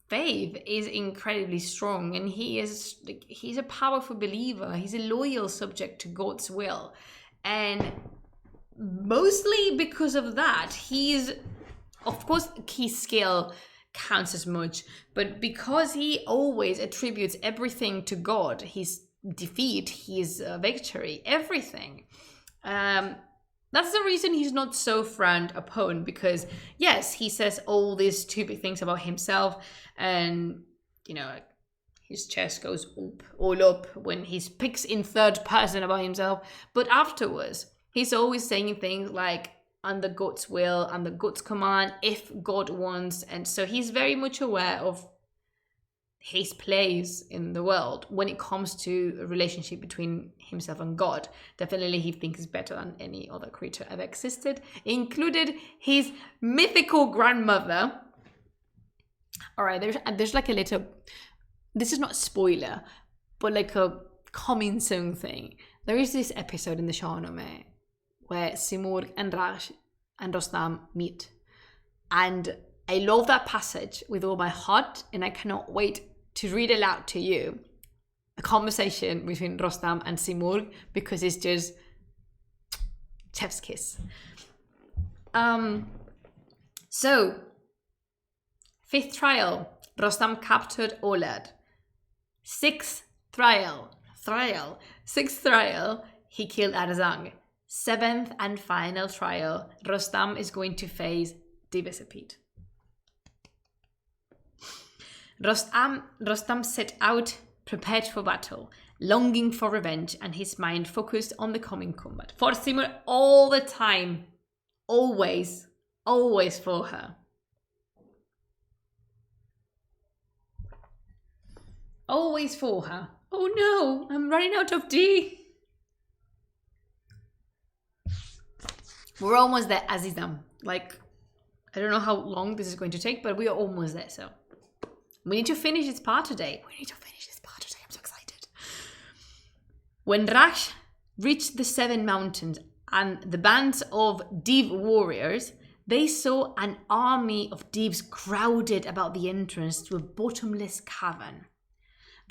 faith is incredibly strong, and he's a powerful believer. He's a loyal subject to God's will. And mostly because of that, of course, his skill counts as much, but because he always attributes everything to God, his defeat, his victory, everything, that's the reason he's not so frowned upon, because yes, he says all these stupid things about himself, and you know, his chest goes all up when he speaks in third person about himself, but afterwards He's always saying things like, under God's will, under God's command, if God wants. And so he's very much aware of his place in the world when it comes to a relationship between himself and God. Definitely he thinks he's better than any other creature ever existed, included his mythical grandmother. All right, there's like a little, this is not a spoiler, but like a coming soon thing. There is this episode in the Shāh-nāmeh where Simurgh and Raksh and Rostam meet. And I love that passage with all my heart, and I cannot wait to read aloud to you a conversation between Rostam and Simurgh, because it's just chef's kiss. So, 5th trial, Rostam captured Olad. 6th trial, he killed Arzang. 7th and final trial, Rostam is going to face Divisapid. Rostam set out, prepared for battle, longing for revenge, and his mind focused on the coming combat. For Simurgh all the time, always for her. Always for her. Oh no, I'm running out of D. We're almost there, Azizam. Like, I don't know how long this is going to take, but we are almost there, so. We need to finish this part today. I'm so excited. When Raksh reached the 7 mountains and the bands of Div warriors, they saw an army of Divs crowded about the entrance to a bottomless cavern.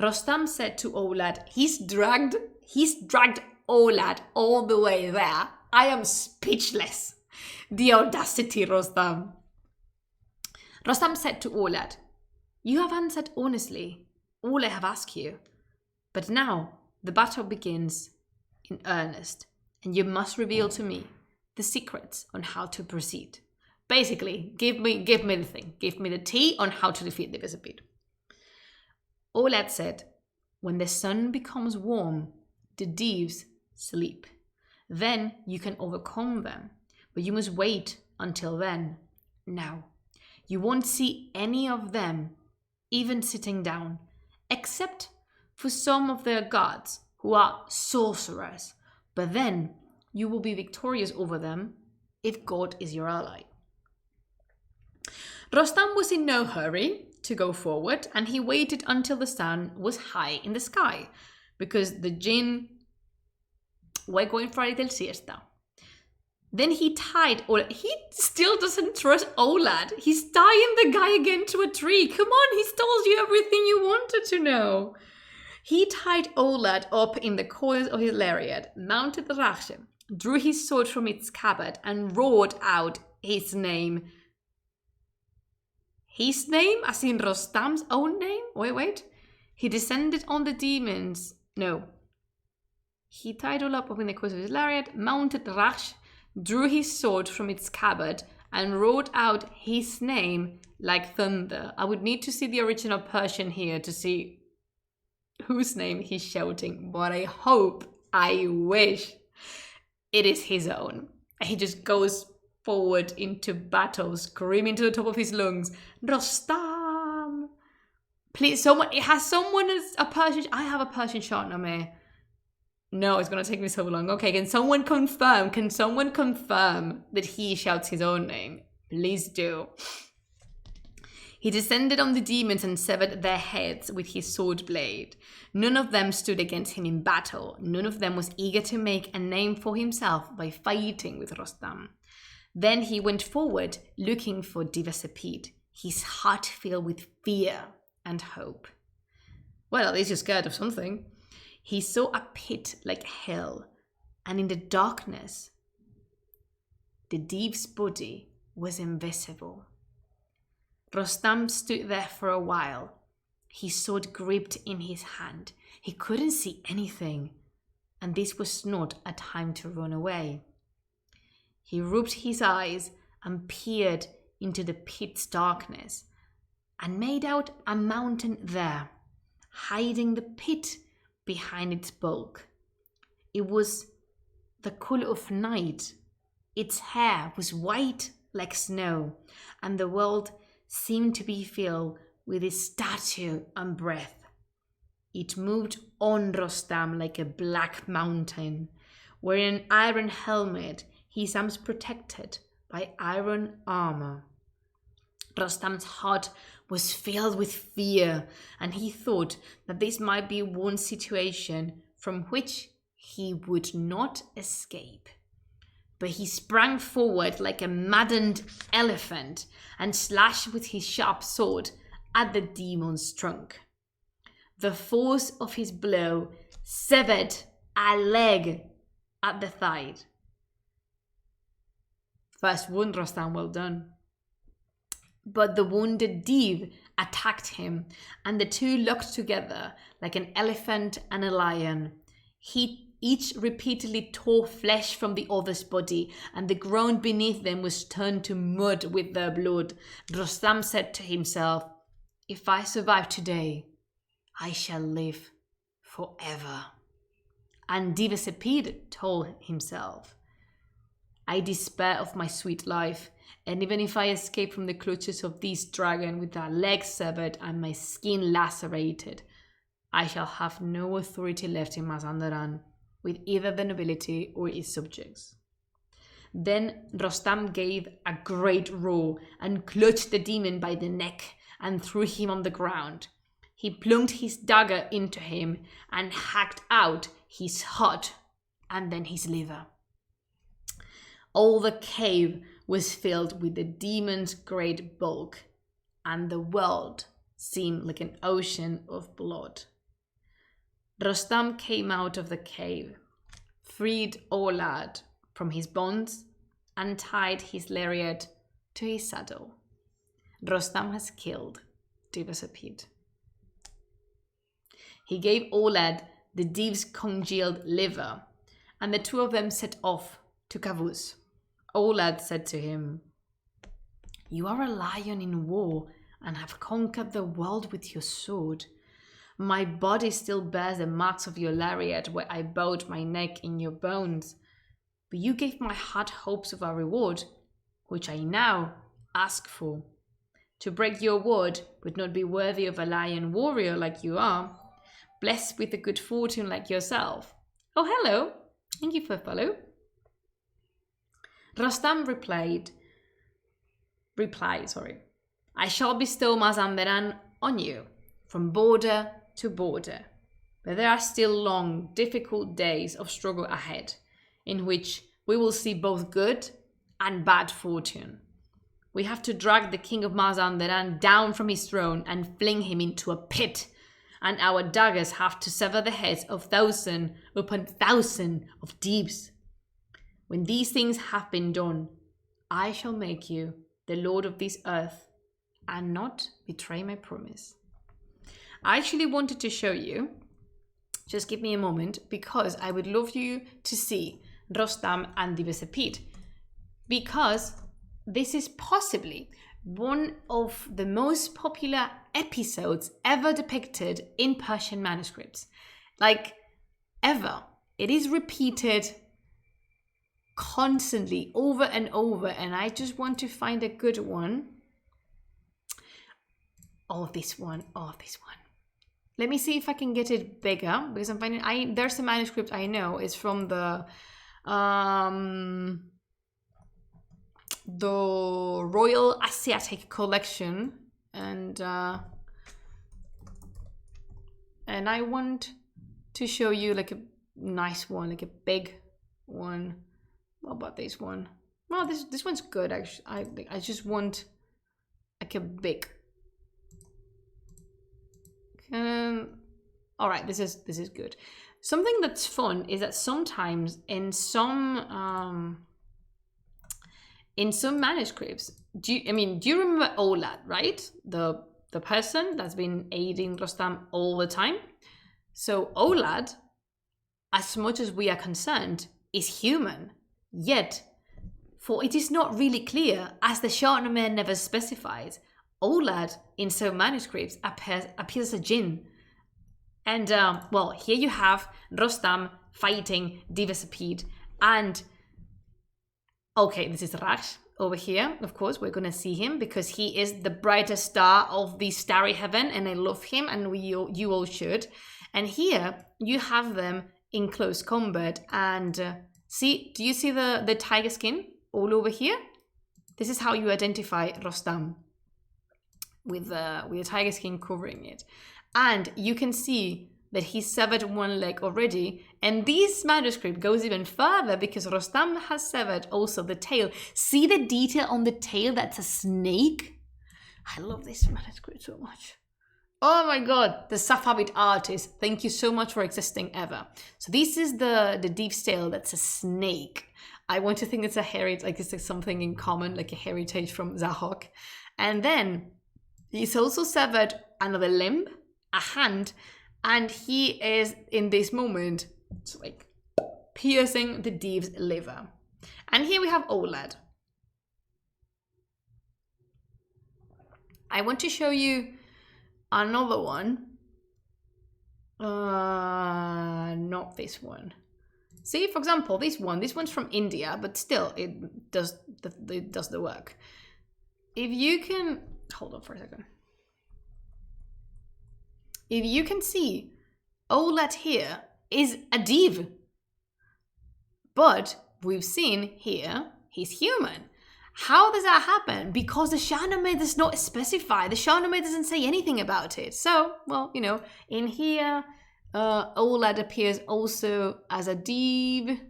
Rostam said to Olad, he's dragged Olad all the way there. I am speechless. The audacity, Rostam. Rostam said to Olad, you have answered honestly all I have asked you. But now the battle begins in earnest, and you must reveal to me the secrets on how to proceed. Basically, give me the thing. Give me the tea on how to defeat Divisapid. Olad said, when the sun becomes warm, the Divs sleep. Then you can overcome them, but you must wait until then. Now, you won't see any of them even sitting down, except for some of their gods who are sorcerers. But then you will be victorious over them if God is your ally. Rostam was in no hurry to go forward, and he waited until the sun was high in the sky, because the jinn were going for a little siesta. Then he tied Olad. He still doesn't trust Olad. He's tying the guy again to a tree. Come on, he's told you everything you wanted to know. He tied Olad up in the coils of his lariat, mounted the Raksh, drew his sword from its scabbard, and roared out his name. His name, as in Rostam's own name? Wait. He descended on the demons. No. He tied Olad up in the coils of his lariat, mounted the Raksh, drew his sword from its scabbard, and roared out his name like thunder. I would need to see the original Persian here to see whose name he's shouting, but I wish it is his own. He just goes forward into battle, screaming to the top of his lungs, Rostam! Please, a Persian, I have a Persian Shāh-nāmeh. No, it's going to take me so long. Okay, can someone confirm that he shouts his own name? Please do. He descended on the demons and severed their heads with his sword blade. None of them stood against him in battle. None of them was eager to make a name for himself by fighting with Rostam. Then he went forward, looking for Divisapid, his heart filled with fear and hope. Well, at least you're scared of something. He saw a pit like hell, and in the darkness, the Div's body was invisible. Rostam stood there for a while, his sword gripped in his hand. He couldn't see anything, and this was not a time to run away. He rubbed his eyes and peered into the pit's darkness, and made out a mountain there, hiding the pit behind its bulk. It was the colour of night. Its hair was white like snow, and the world seemed to be filled with its stature and breath. It moved on Rostam like a black mountain, wearing an iron helmet, his arms protected by iron armor. Rostam's heart was filled with fear, and he thought that this might be one situation from which he would not escape. But he sprang forward like a maddened elephant and slashed with his sharp sword at the demon's trunk. The force of his blow severed a leg at the thigh. First wound, Rostam, well done. But the wounded Div attacked him, and the two locked together like an elephant and a lion. Each repeatedly tore flesh from the other's body, and the ground beneath them was turned to mud with their blood. Rostam said to himself, "If I survive today, I shall live forever." And Divasapid told himself, "I despair of my sweet life, and even if I escape from the clutches of this dragon with our legs severed and my skin lacerated, I shall have no authority left in Mazandaran with either the nobility or its subjects." Then Rostam gave a great roar and clutched the demon by the neck and threw him on the ground. He plunged his dagger into him and hacked out his heart and then his liver. All the cave was filled with the demon's great bulk, and the world seemed like an ocean of blood. Rostam came out of the cave, freed Olad from his bonds, and tied his lariat to his saddle. Rostam has killed Divasapid. He gave Olad the Div's congealed liver, and the two of them set off to Kavuz. Olad said to him, "You are a lion in war and have conquered the world with your sword. My body still bears the marks of your lariat where I bowed my neck in your bones. But you gave my heart hopes of a reward, which I now ask for. To break your word would not be worthy of a lion warrior like you are, blessed with a good fortune like yourself." Oh, hello. Thank you for follow. Rostam replied, "I shall bestow Mazandaran on you, from border to border. But there are still long, difficult days of struggle ahead, in which we will see both good and bad fortune. We have to drag the king of Mazandaran down from his throne and fling him into a pit, and our daggers have to sever the heads of 1,000 upon 1,000 of Deebs. When these things have been done, I shall make you the lord of this earth and not betray my promise." I actually wanted to show you, just give me a moment, because I would love you to see Rostam and Divasapid, because this is possibly one of the most popular episodes ever depicted in Persian manuscripts. Like, ever. It is repeated constantly, over and over, and I just want to find a good one. This one. Let me see if I can get it bigger, because I'm finding there's a manuscript I know is from the Royal Asiatic Collection, and I want to show you like a nice one, like a big one. What about this one? Well, this one's good actually. I just want like a big. All right, this is good. Something that's fun is that sometimes in some manuscripts, do you remember Olad, right? The person that's been aiding Rostam all the time. So Olad, as much as we are concerned, is human. Yet, for it is not really clear, as the Shāh-nāmeh never specifies, Olad in some manuscripts appears as a jinn. And here you have Rostam fighting Divasapid, And okay, this is Rash over here. Of course, we're gonna see him because he is the brightest star of the starry heaven, and I love him, and you all should. And here you have them in close combat, and see, do you see the tiger skin all over here? This is how you identify Rostam, with the tiger skin covering it. And you can see that he severed one leg already, and this manuscript goes even further because Rostam has severed also the tail. See the detail on the tail? That's a snake. I love this manuscript so much. Oh my god, the Safavid artist, thank you so much for existing ever. So this is the Deep's tail. That's a snake. I want to think it's a heritage, like it's like something in common, like a heritage from Zahok. And then he's also severed another limb, a hand, and he is in this moment like piercing the Deep's liver. And here we have Olad. I want to show you another one. Not this one. See, for example, this one's from India, but still it does the work. If you can hold on for a second. If you can see, Olad here is a div. But we've seen here, he's human. How does that happen? Because the Shāh-nāmeh does not specify. The Shāh-nāmeh doesn't say anything about it. So, well, you know, in here, Olad appears also as a div.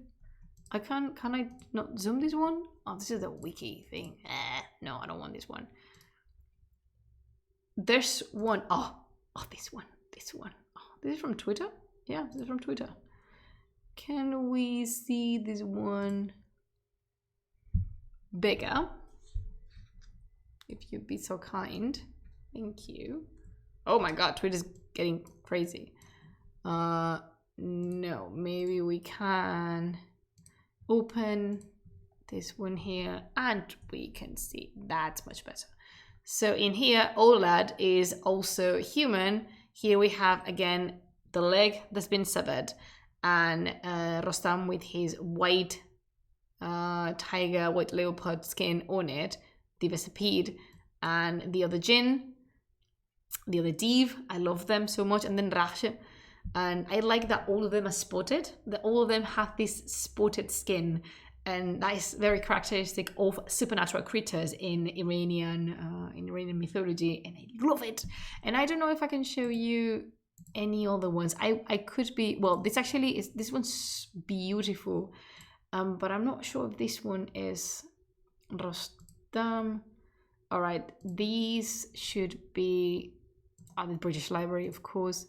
Can I not zoom this one? Oh, this is the wiki thing. No, I don't want this one. There's one. Oh, this one. Oh, this is from Twitter? Yeah, this is from Twitter. Can we see this one bigger? If you'd be so kind. Thank you. Oh my god, Twitter's getting crazy. No, maybe we can open this one here and we can see. That's much better. So in here, Olad is also human. Here we have, again, the leg that's been severed, and Rostam with his white tiger, white leopard skin on it, disappeared, and the other jinn, the other div, I love them so much, and then Raksha. And I like that all of them are spotted, that all of them have this spotted skin, and that is very characteristic of supernatural creatures in Iranian mythology, and I love it. And I don't know if I can show you any other ones. I could be, well, this actually is, this one's beautiful, but I'm not sure if this one is Rostam. All right, these should be at the British Library, of course.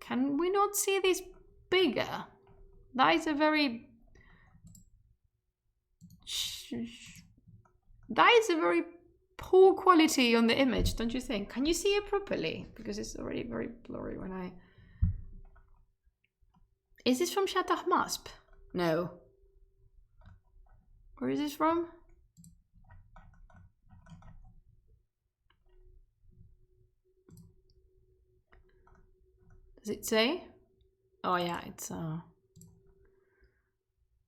Can we not see this bigger? That is a very poor quality on the image, don't you think? Can you see it properly? Because it's already very blurry when I... Is this from Shāh-nāmeh? No. Where is this from? Does it say? Oh yeah,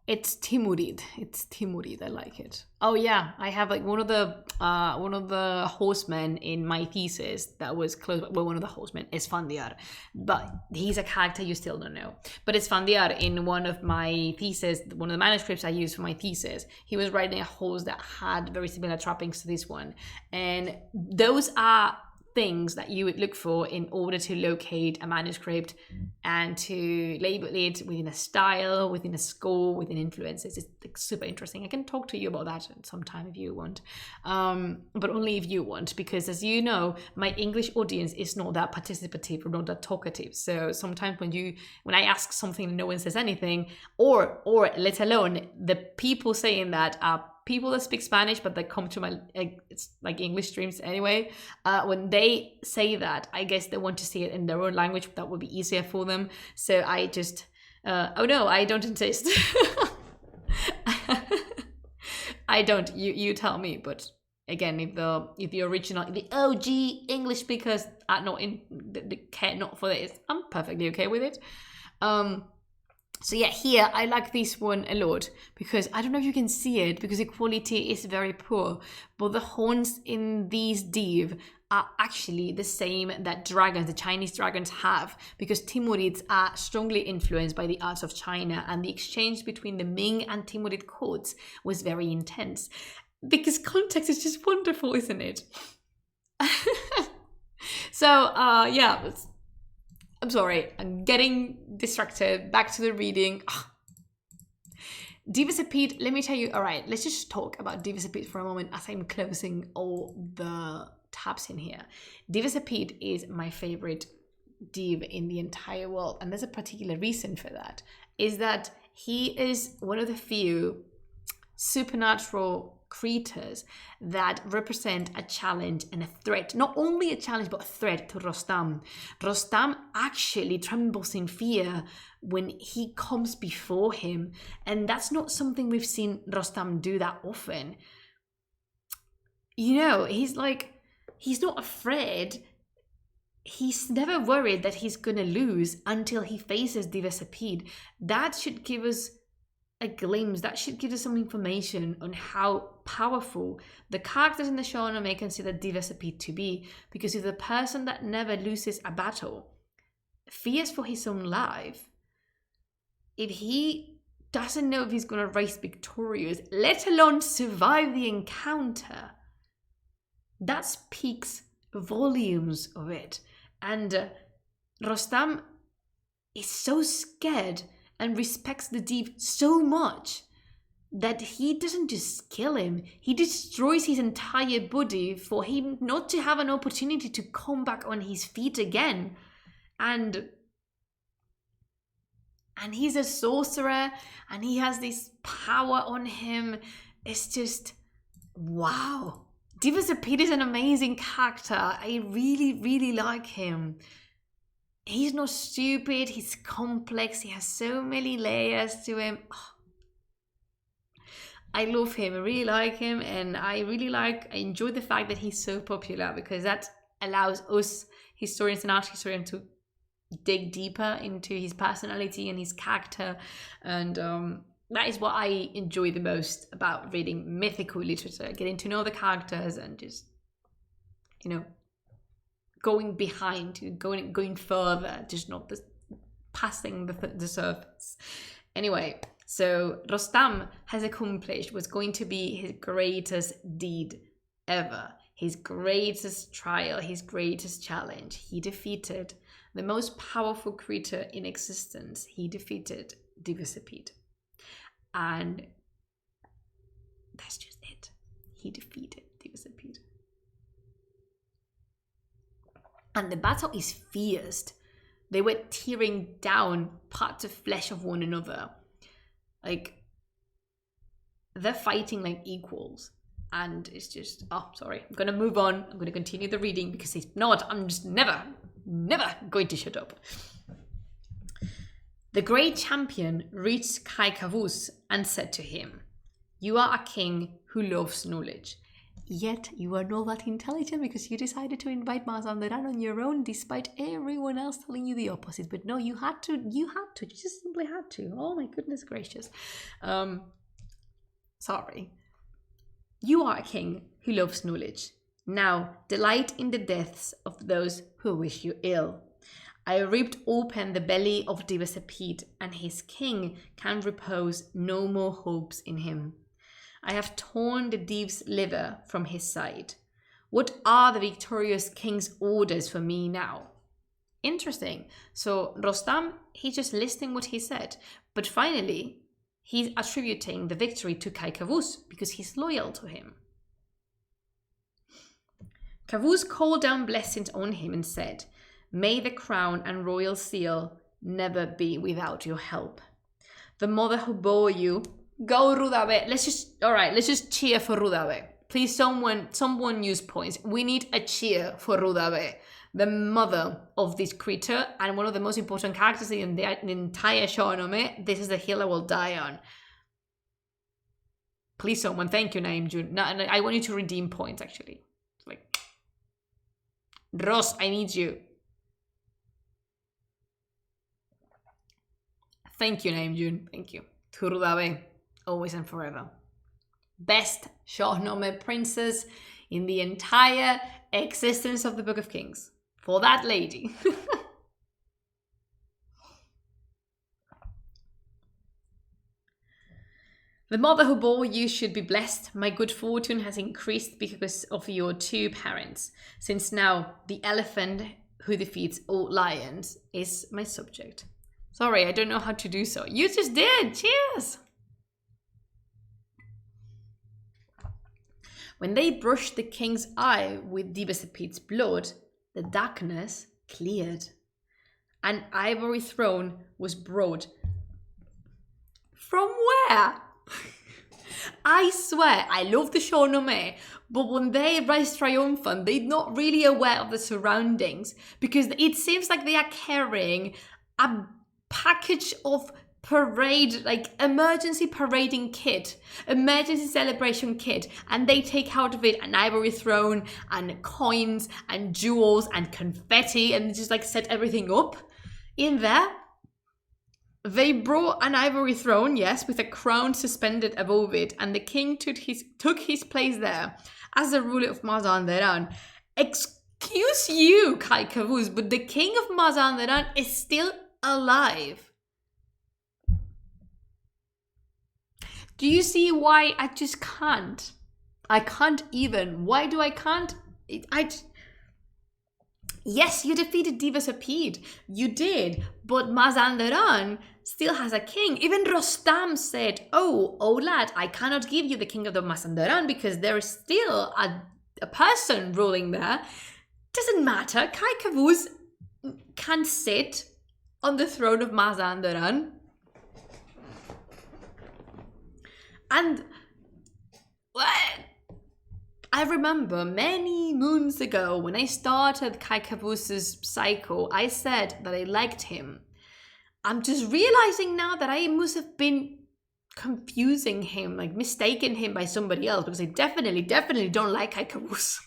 it's Timurid. It's Timurid. I like it. Oh yeah, I have like one of the horsemen in my thesis that was close. Well, one of the horsemen is Fandiar, but he's a character you still don't know. But it's Fandiar in one of my thesis, one of the manuscripts I used for my thesis. He was riding a horse that had very similar trappings to this one, and those are things that you would look for in order to locate a manuscript and to label it within a style, within a score, within influences. It's like super interesting. I can talk to you about that sometime if you want, but only if you want, because as you know, my English audience is not that participative or not that talkative. So sometimes when I ask something and no one says anything, or let alone the people saying that are people that speak Spanish but that come to my it's like English streams anyway, when they say that, I guess they want to see it in their own language. That would be easier for them. So I just oh no, I don't insist. I don't, you tell me. But again, if the original, the OG English speakers are not in the care not for this, I'm perfectly okay with it. So yeah, here I like this one a lot because I don't know if you can see it because the quality is very poor, but the horns in these div are actually the same that dragons, the Chinese dragons have, because Timurids are strongly influenced by the arts of China, and the exchange between the Ming and Timurid courts was very intense. Because context is just wonderful, isn't it? So yeah, I'm sorry, I'm getting distracted. Back to the reading. Divasapid, let me tell you, all right, let's just talk about Divasapid for a moment as I'm closing all the tabs in here. Divasapid is my favorite div in the entire world, and there's a particular reason for that, is that he is one of the few supernatural creatures that represent a challenge and a threat. Not only a challenge, but a threat to Rostam. Rostam actually trembles in fear when he comes before him, and that's not something we've seen Rostam do that often. You know, he's not afraid. He's never worried that he's gonna lose until he faces Divasapid. That should give us a glimpse, that should give us some information on how powerful the characters in the Shāh-nāmeh consider Divasapid to be, because if the person that never loses a battle fears for his own life, if he doesn't know if he's going to race victorious, let alone survive the encounter, that speaks volumes of it. And Rostam is so scared and respects the div so much that he doesn't just kill him, he destroys his entire body for him not to have an opportunity to come back on his feet again. And he's a sorcerer, and he has this power on him. It's just, wow. Divasapid is an amazing character. I really, really like him. He's not stupid, he's complex, he has so many layers to him. Oh, I love him, I really like him, and I enjoy the fact that he's so popular, because that allows us historians and art historians to dig deeper into his personality and his character, and that is what I enjoy the most about reading mythical literature, getting to know the characters and just, you know, going behind, going further, just not passing the surface. Anyway, so Rostam has accomplished what's going to be his greatest deed ever, his greatest trial, his greatest challenge. He defeated the most powerful creature in existence. He defeated Divasapid. And that's just it. He defeated Divasapid. And the battle is fierce. They were tearing down parts of flesh of one another. Like, they're fighting like equals. And it's just, oh, sorry. I'm going to move on. I'm going to continue the reading, because if not, I'm just never going to shut up. The great champion reached Kaikavus and said to him, "You are a king who loves knowledge. Yet you are not that intelligent because you decided to invite Mazanderan on your own despite everyone else telling you the opposite. But no, you just simply had to. Oh my goodness gracious. Sorry. You are a king who loves knowledge. Now delight in the deaths of those who wish you ill. I ripped open the belly of Divasapid, and his king can repose no more hopes in him. I have torn the div's liver from his side. What are the victorious king's orders for me now?" Interesting. So Rostam, he's just listing what he said. But finally, he's attributing the victory to Kai Kavus because he's loyal to him. Kavus called down blessings on him and said, "May the crown and royal seal never be without your help. The mother who bore you..." Go Rudabe. Let's just cheer for Rudabe. Please, someone use points. We need a cheer for Rudabe, the mother of this creature and one of the most important characters in the entire Shāh-nāmeh. This is the hill I will die on. Please, someone. Thank you, Naim Jun. No, I want you to redeem points, actually. Like, Ros, I need you. Thank you, Namjoon. Thank you. Turdabe, always and forever. Best Shāh-nāmeh princess in the entire existence of the Book of Kings. For that lady. The mother who bore you should be blessed. My good fortune has increased because of your two parents. Since now the elephant who defeats all lions is my subject. Sorry, I don't know how to do so. You just did. Cheers. When they brushed the king's eye with Dibasapit's blood, the darkness cleared. An ivory throne was brought. From where? I swear, I love the Shāh-nāmeh, but when they rise triumphant, they're not really aware of the surroundings because it seems like they are carrying a package of parade, like emergency parading kit, emergency celebration kit, and they take out of it an ivory throne and coins and jewels and confetti and just like set everything up in there. They brought an ivory throne, yes, with a crown suspended above it, and the king took his place there as the ruler of Mazandaran. Excuse you, Kai Kavuz, but the king of Mazandaran is still alive. Do you see why I just can't? I can't even. Why do I can't? Yes, you defeated Dibasapit. You did. But Mazandaran still has a king. Even Rostam said, oh lad, I cannot give you the king of the Mazandaran because there is still a person ruling there. Doesn't matter. Kai Kavuz can sit on the throne of Mazandaran. And what? I remember many moons ago when I started Kai Kavuz's cycle, I said that I liked him. I'm just realizing now that I must have been confusing him, like mistaking him by somebody else, because I definitely don't like Kai Kavuz.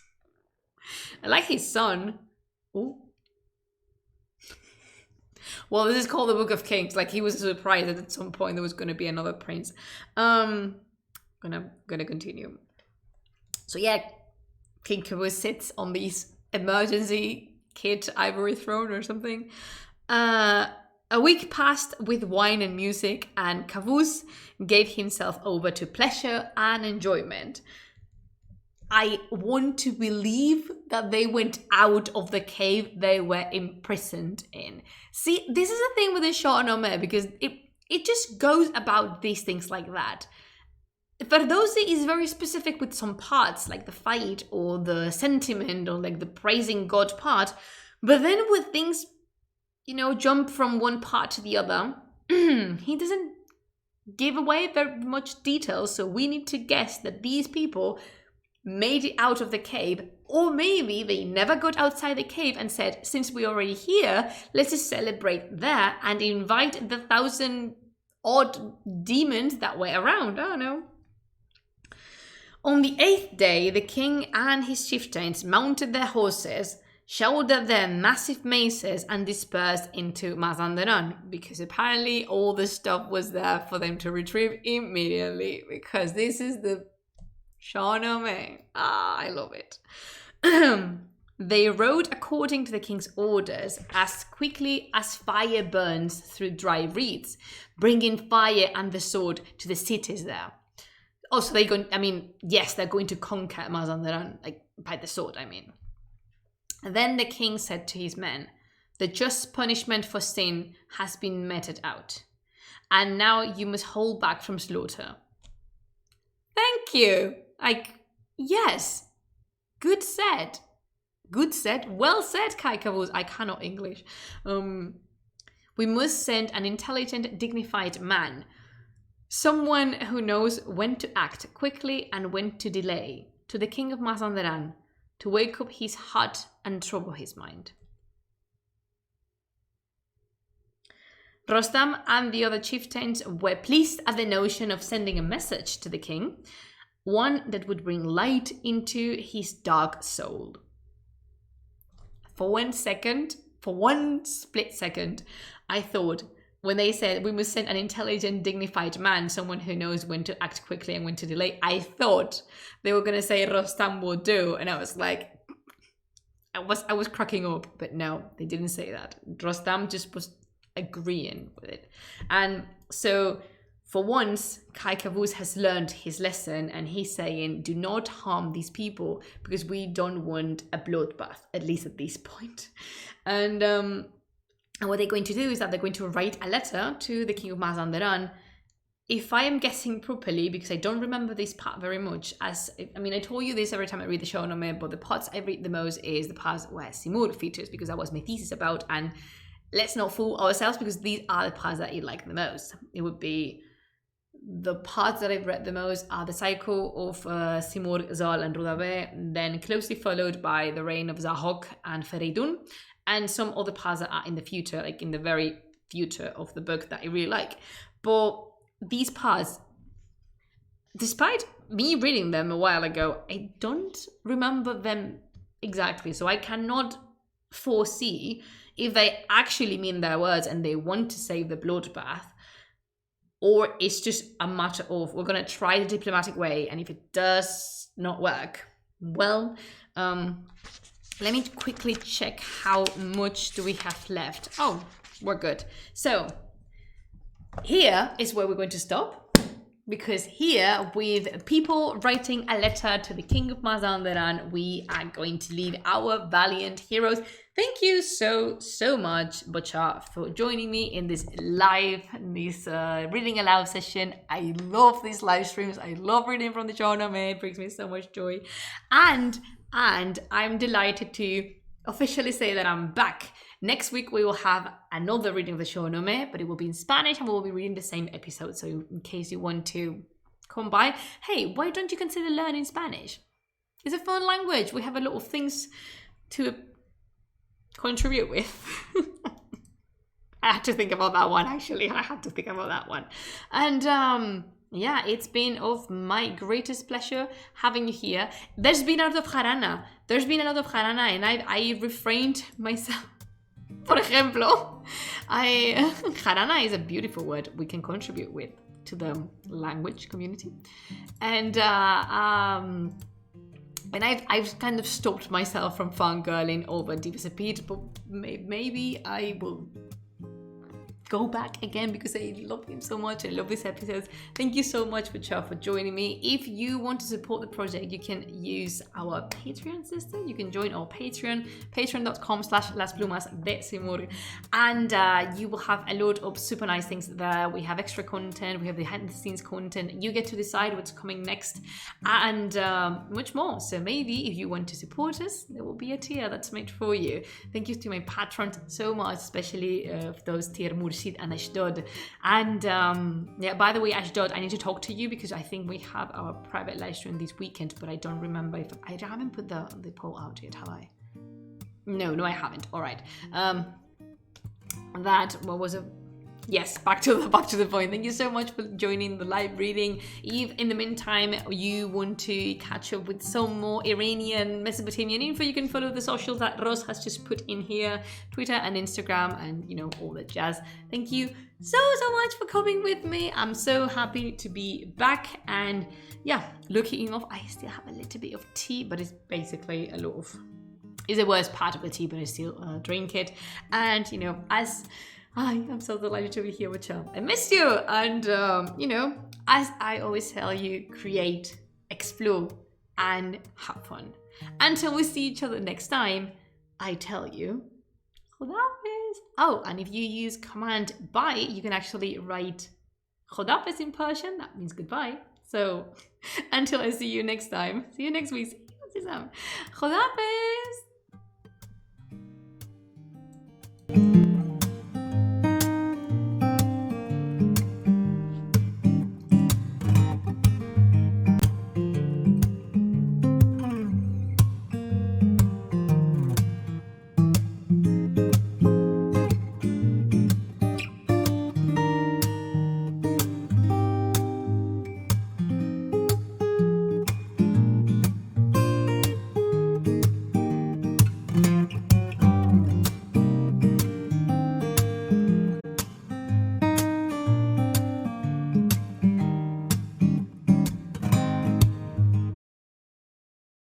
I like his son. Ooh. Well, this is called the Book of Kings. Like, he was surprised that at some point there was going to be another prince. Gonna continue. So yeah, King Kavuz sits on this emergency kit ivory throne or something. A week passed with wine and music, and Kavuz gave himself over to pleasure and enjoyment. I want to believe that they went out of the cave they were imprisoned in. See, this is the thing with the Shāh-nāmeh, because it just goes about these things like that. Ferdowsi is very specific with some parts, like the fight or the sentiment or like the praising God part. But then with things, jump from one part to the other, he doesn't give away very much detail. So we need to guess that these people made it out of the cave, or maybe they never got outside the cave and said, since we're already here, let's just celebrate there and invite the 1,000 odd demons that were around. I don't know. On the 8th day, the king and his chieftains mounted their horses, shouldered their massive maces, and dispersed into Mazandaran, because apparently all the stuff was there for them to retrieve immediately, because this is the Shāh-nāmeh. I love it. They rode according to the king's orders as quickly as fire burns through dry reeds, bringing fire and the sword to the cities there. Also, they're going to conquer Mazandaran, like by the sword, And then the king said to his men, the just punishment for sin has been meted out, and now you must hold back from slaughter. Thank you. Yes. Good said. Well said, Kai Kavuz. I cannot English. We must send an intelligent, dignified man. Someone who knows when to act quickly and when to delay, to the king of Mazandaran, to wake up his heart and trouble his mind. Rostam and the other chieftains were pleased at the notion of sending a message to the king, one that would bring light into his dark soul. For one split second, I thought when they said we must send an intelligent, dignified man, someone who knows when to act quickly and when to delay, I thought they were gonna say Rostam will do, and I was like, I was cracking up, but no, they didn't say that. Rostam just was agreeing with it. And so for once, Kai Kavuz has learned his lesson, and he's saying, do not harm these people because we don't want a bloodbath, at least at this point. And what they're going to do is that they're going to write a letter to the king of Mazandaran. If I am guessing properly, because I don't remember this part very much, I told you this every time I read the Shāh-nāmeh, but the parts I read the most is the parts where Simur features, because that was my thesis about. And let's not fool ourselves, because these are the parts that I like the most. It would be the parts that I've read the most are the cycle of Simur, Zal, and Rudabeh, then closely followed by the reign of Zahok and Feridun, and some other parts that are in the future, like in the very future of the book that I really like. But these parts, despite me reading them a while ago, I don't remember them exactly. So I cannot foresee if they actually mean their words and they want to save the bloodbath, or it's just a matter of we're going to try the diplomatic way, and if it does not work, well, let me quickly check how much do we have left. Oh, we're good. So here is where we're going to stop, because here, with people writing a letter to the king of Mazandaran, we are going to leave our valiant heroes. Thank you so much, Bocha, for joining me in this live, this reading aloud session. I love these live streams. I love reading from the Shāh-nāmeh. It brings me so much joy. And I'm delighted to officially say that I'm back. Next week, we will have another reading of the Shāh-nāmeh, but it will be in Spanish, and we'll be reading the same episode. So in case you want to come by, hey, why don't you consider learning Spanish? It's a fun language. We have a lot of things to contribute with. I had to think about that one, actually. I had to think about that one. And yeah, it's been of my greatest pleasure having you here. There's been a lot of jarana. And I refrained myself. Por ejemplo, jarana is a beautiful word we can contribute with to the language community. And I've kind of stopped myself from fangirling over Divas Pete, but maybe I will go back again because I love him so much. I love these episodes. Thank you so much, Bocha, for joining me. If you want to support the project, you can use our Patreon system. You can join our Patreon, patreon.com/lasplumas de and you will have a lot of super nice things there. We have extra content. We have the behind the scenes content. You get to decide what's coming next and much more. So maybe if you want to support us, there will be a tier that's made for you. Thank you to my patrons so much, especially those tier Mursid and Ashdod. And yeah, by the way, Ashdod, I need to talk to you because I think we have our private live stream this weekend, but I don't remember if I haven't put the poll out yet, have I? No, I haven't. All right. What was a yes, back to the point. Thank you so much for joining the live reading. If in the meantime you want to catch up with some more Iranian Mesopotamian info, you can follow the socials that Ros has just put in here, Twitter and Instagram, and all that jazz. Thank you so much for coming with me. I'm so happy to be back, and yeah, looking off. I still have a little bit of tea, but it's basically a lot of. It's the worst part of the tea, but I still drink it. And as I'm so delighted to be here with you. I miss you. And, as I always tell you, create, explore, and have fun. Until we see each other next time, I tell you, Khodafis. Oh, and if you use command by, you can actually write Khodafis in Persian. That means goodbye. So, until I see you next time, see you next week. See you, Khodafis.